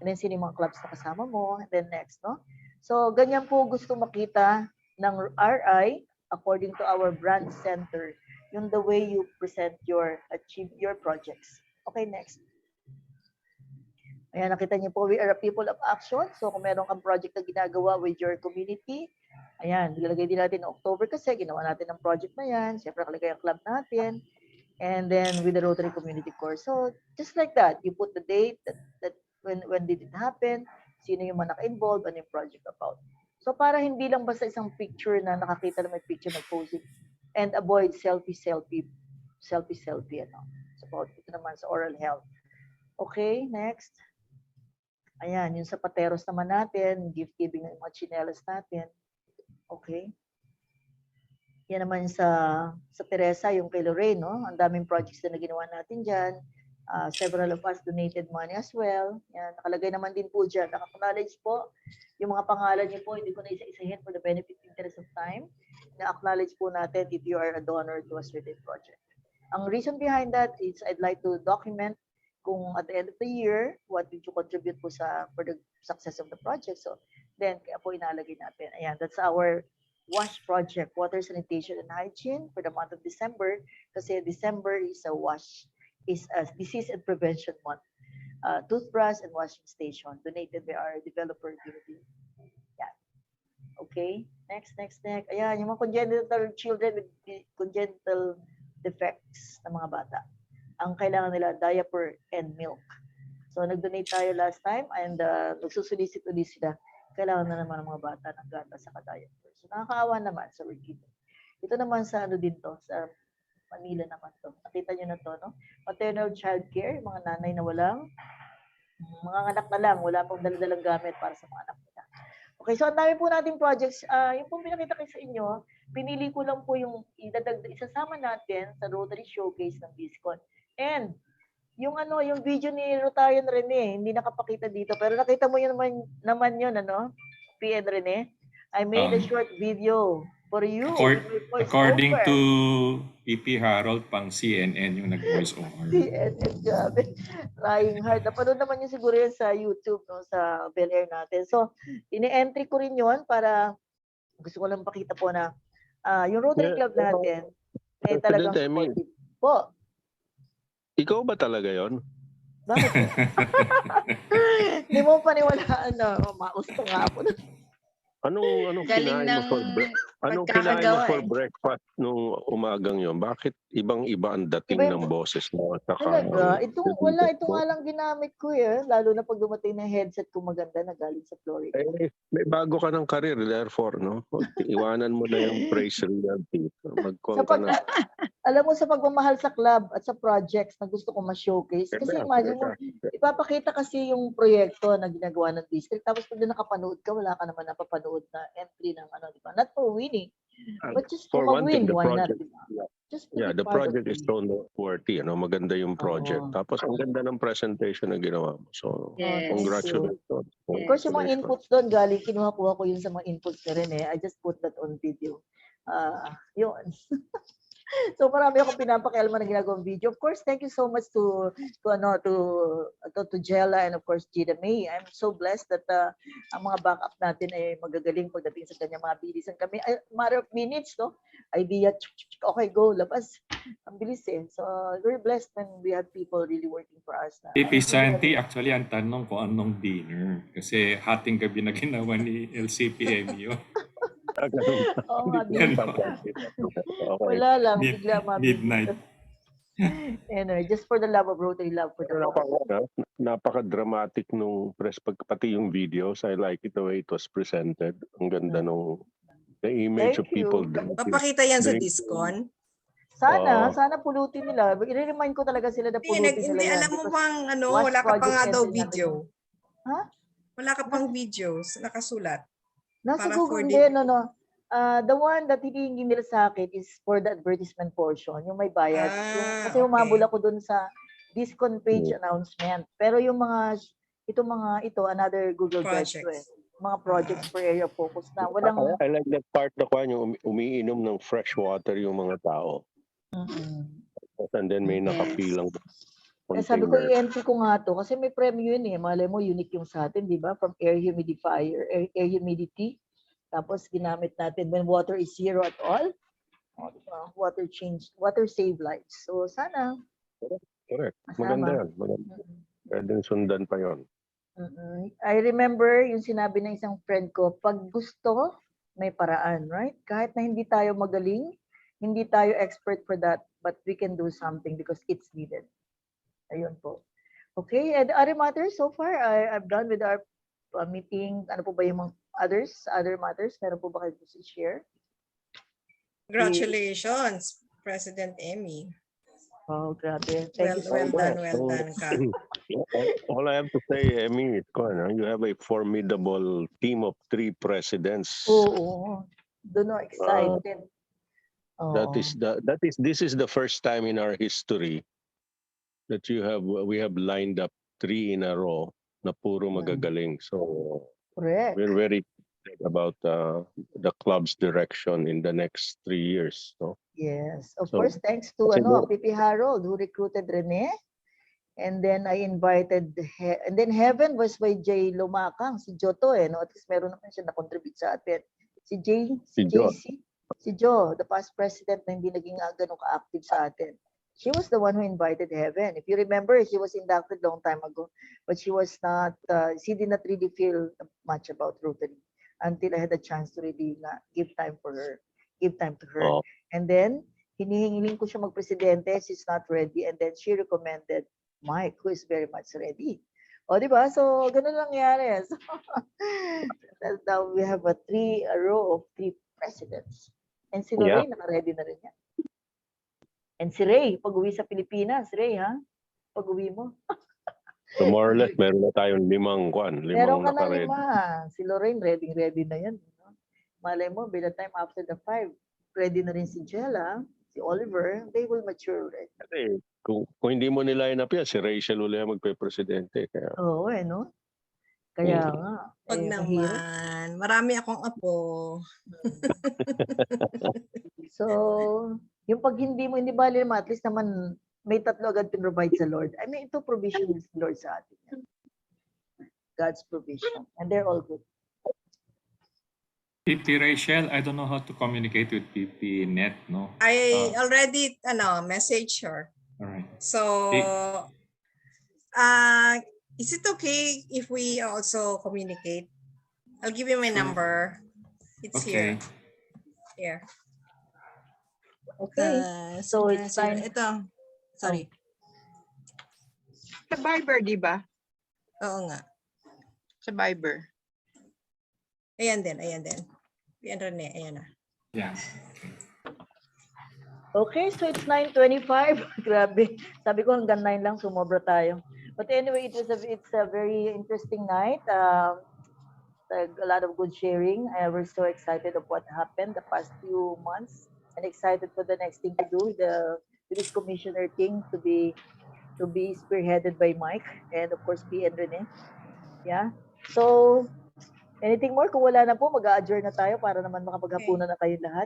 and then sino yung mga clubs na kasama mo, and then next, no? So ganyan po gusto makita ng RI according to our brand center, yung the way you present achieve your projects. Okay, next. Ayan, nakita niyo po, we are a people of action. So kung meron kang project na ginagawa with your community, ayan, ilalagay din natin ng October kasi ginawa natin ng project na yan. Siyempre, nakalagay ang club natin. And then with the Rotary Community Course. So just like that, you put the date that when did it happen, sino yung mga naka-involve, ano yung project about. So para hindi lang basta isang picture na nakakita na may picture nag-posing and avoid selfie. Ano. So ito naman sa oral health. Okay, next. Ayan, yung sa pateros naman natin, gift giving ng mga chinelas natin. Okay. Yan naman sa Teresa, yung kay Lorraine, no? Ang daming projects na ginawa natin dyan. Several of us donated money as well. Yan, nakalagay naman din po dyan. Naka-acknowledge po yung mga pangalan niyo po. Hindi ko na isa-isahin for the benefit interest of time. Na-acknowledge po natin if you are a donor to a certain project. Ang reason behind that is I'd like to document kung at the end of the year, what did you contribute po for the success of the project. So, then, kaya po inalagay natin. Ayan, that's our WASH project, Water, Sanitation, and Hygiene for the month of December. Kasi December is a Disease and Prevention Month. Toothbrush and washing station donated by our developer community. Yeah. Okay, next. Ayan, yung mga congenital children with congenital defects ng mga bata. Ang kailangan nila, diaper and milk. So, nag-donate tayo last time and nagsusulisit ulit sila. Kailangan na naman ng mga bata ng gatas sa diaper. So, nakakaawa naman sa Workito. Ito naman sa din to, sa Manila naman to. Nakita nyo na to, no? Maternal child care, mga nanay na mga anak na lang, wala pong daladalang gamit para sa mga anak nila. Okay, so ang dami po nating projects. Yung pong pinakita ko sa inyo, pinili ko lang po yung isasama natin sa Rotary Showcase ng BISCON. And yung video ni Rotarian Rene, hindi nakapakita dito, pero nakita mo yun naman yun, PN Rene. I made a short video for you. According to PP Harold, pang CNN yung nag-voice over. CNN, grabe. Trying hard. Napanood naman yun siguro yun sa YouTube, no, sa Bel-Air natin. So, ini-entry ko rin yun para gusto ko lang pakita po na yung Rotary Club natin ay talagang supportive. Po. Ikaw ba talaga yon? Bakit? Hindi mo paniwalaan na mausto nga po. Anong kinain mo for breakfast nung umagang yon? Bakit ibang-iba ang dating ng boses mo? Talaga? Ito nga lang ginamit ko lalo na pag dumating na headset ko maganda na galing sa Florida. May bago ka ng career, therefore, no? Iwanan mo na yung praise reality. Alam mo, sa pagmamahal sa club at sa projects na gusto ko ma-showcase, kasi imagine mo, ipapakita kasi yung proyekto na ginagawa ng district, tapos pag nakapanood ka, wala ka naman napapanood na entry ng di ba? Not for winning, but just for mag-win, why not? Diba? The project is so noteworthy. Maganda yung project. Tapos ang ganda ng presentation na ginawa mo. So, congratulations. Of course, yung mga inputs doon, galing, kinuha-kuha ko yun sa mga inputs na rin I just put that on video. Yun. So marami akong pinapakialaman na ginagawang video. Of course, thank you so much to Jella and of course Gina May. I'm so blessed that ang mga backup natin ay magagaling pagdating sa kanya. Mga bilisan kami. Matter of minutes, no? Idea, okay, go, labas. Ang bilis So we're blessed when we have people really working for us. PP Santi, actually ang tanong kung anong dinner. Kasi hating gabi na ginawa ni LCPMU. Wala lang, bigla midnight. Anyway, just for the love of Rotary, love for the Napaka-dramatic nung pati yung videos. I like it the way it was presented. Ang ganda nung the image of people. Papakita yan sa Discon? Sana pulutin nila. I-remind ko talaga sila na pulutin nila. Hindi, alam mo bang wala ka pa nga daw video. Ha? Wala ka pang videos nakasulat. Nasa Para for Google the- din, no. The one that hinihingi nila sa akin is for the advertisement portion, yung may bayad. Kasi humabol ako dun sa discount page announcement. Pero yung mga, another Google Drive to eh. Mga projects for area focus na. Walang, I like that part na kwan, yung umiinom ng fresh water yung mga tao. And then may nakapilang kaya sabi ko, container. i-entry ko nga to kasi may premyo yun eh. Malay mo, unique yung sa atin, di ba? From air humidifier, air humidity. Tapos ginamit natin when water is zero at all. O, diba? Water save lives. So sana. Correct. Masama. Maganda yan. Maganda. Pwedeng sundan pa yon. I remember yung sinabi ng isang friend ko, pag gusto, may paraan, right? Kahit na hindi tayo magaling, hindi tayo expert for that, but we can do something because it's needed. Ayun po. Okay, and other matters so far, I've done with our meeting. Ano po ba yung mga other matters? Meron po ba kayo gusto i-share? Congratulations, President Emmy. Oh, grabe. Thank you so much. Well done ka. All I have to say, Emmy, you have a formidable team of 3 presidents. Oo. Doon ako excited. This is the first time in our history that we have lined up 3 in a row na puro magagaling. So correct. We're very excited about the club's direction in the next 3 years. No? Yes. Of course, thanks to Pipi Harold who recruited Rene. And then I invited, and then Heaven was by Jay Lumakang, si Joto no? At least meron naman siya na-contribute sa atin. Si JC, si Jo, the past president na hindi naging ganun ka-active sa atin. She was the one who invited Heaven. If you remember, she was inducted long time ago, but she was not, she did not really feel much about Rotary until I had a chance to really give time to her. Oh. And then, hinihingiling ko siya magpresidente, she's not ready, and then she recommended Mike, who is very much ready. O, di ba? So, ganun lang nangyari. So, now we have a row of 3 presidents. And si Lorraine, naka-ready na rin yan. And si Ray, pag-uwi sa Pilipinas, Ray, ha? Pag-uwi mo. So more or less, meron na tayong 5 Meron ka na naka-ready. 5. Si Lorraine, ready na yan. No? Malay mo, by the time after the 5, ready na rin si Jella, si Oliver, they will mature already. Kasi kung hindi mo nila up yan, si Rachel ulit ang magpe-presidente. Kaya... Oo, no? Kaya nga. Wag naman. Marami akong apo. So, yung pag hindi bali naman, at least naman may 3 agad provide sa Lord. I mean, ito provision ng Lord sa atin. God's provision. And they're all good. PP Rachel, I don't know how to communicate with PP Net, no? I already message her. All right. So, is it okay if we also communicate? I'll give you my number. It's here. Here. Okay. So it's time. Ito. Sorry. Sa Viber, di ba? Oo nga. Sa Viber. Ayan din. Ayan Rene, ayan na. Yeah. Okay, so it's 9:25. Grabe. Sabi ko hanggang 9 lang, sumobra tayo. But anyway, it's a very interesting night. A lot of good sharing. We're so excited of what happened the past few months and excited for the next thing to do with this commissioner thing to be spearheaded by Mike and of course P and Rene. Yeah. So, anything more? Kung wala na po, mag-a-adjourn na tayo para naman makapaghapunan na kayo lahat.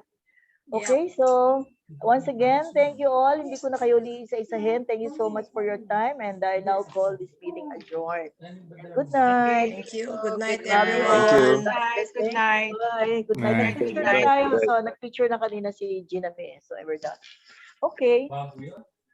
Okay, so once again, thank you all. Hindi ko na kayo isa-isahin. Thank you so much for your time and I now call this meeting adjourned. Good night. Thank you. Good night, everyone. Good night. Bye. Good night. Nag-picture na tayo. So, nag-picture na kanina si Gina May. So, we're done. Okay.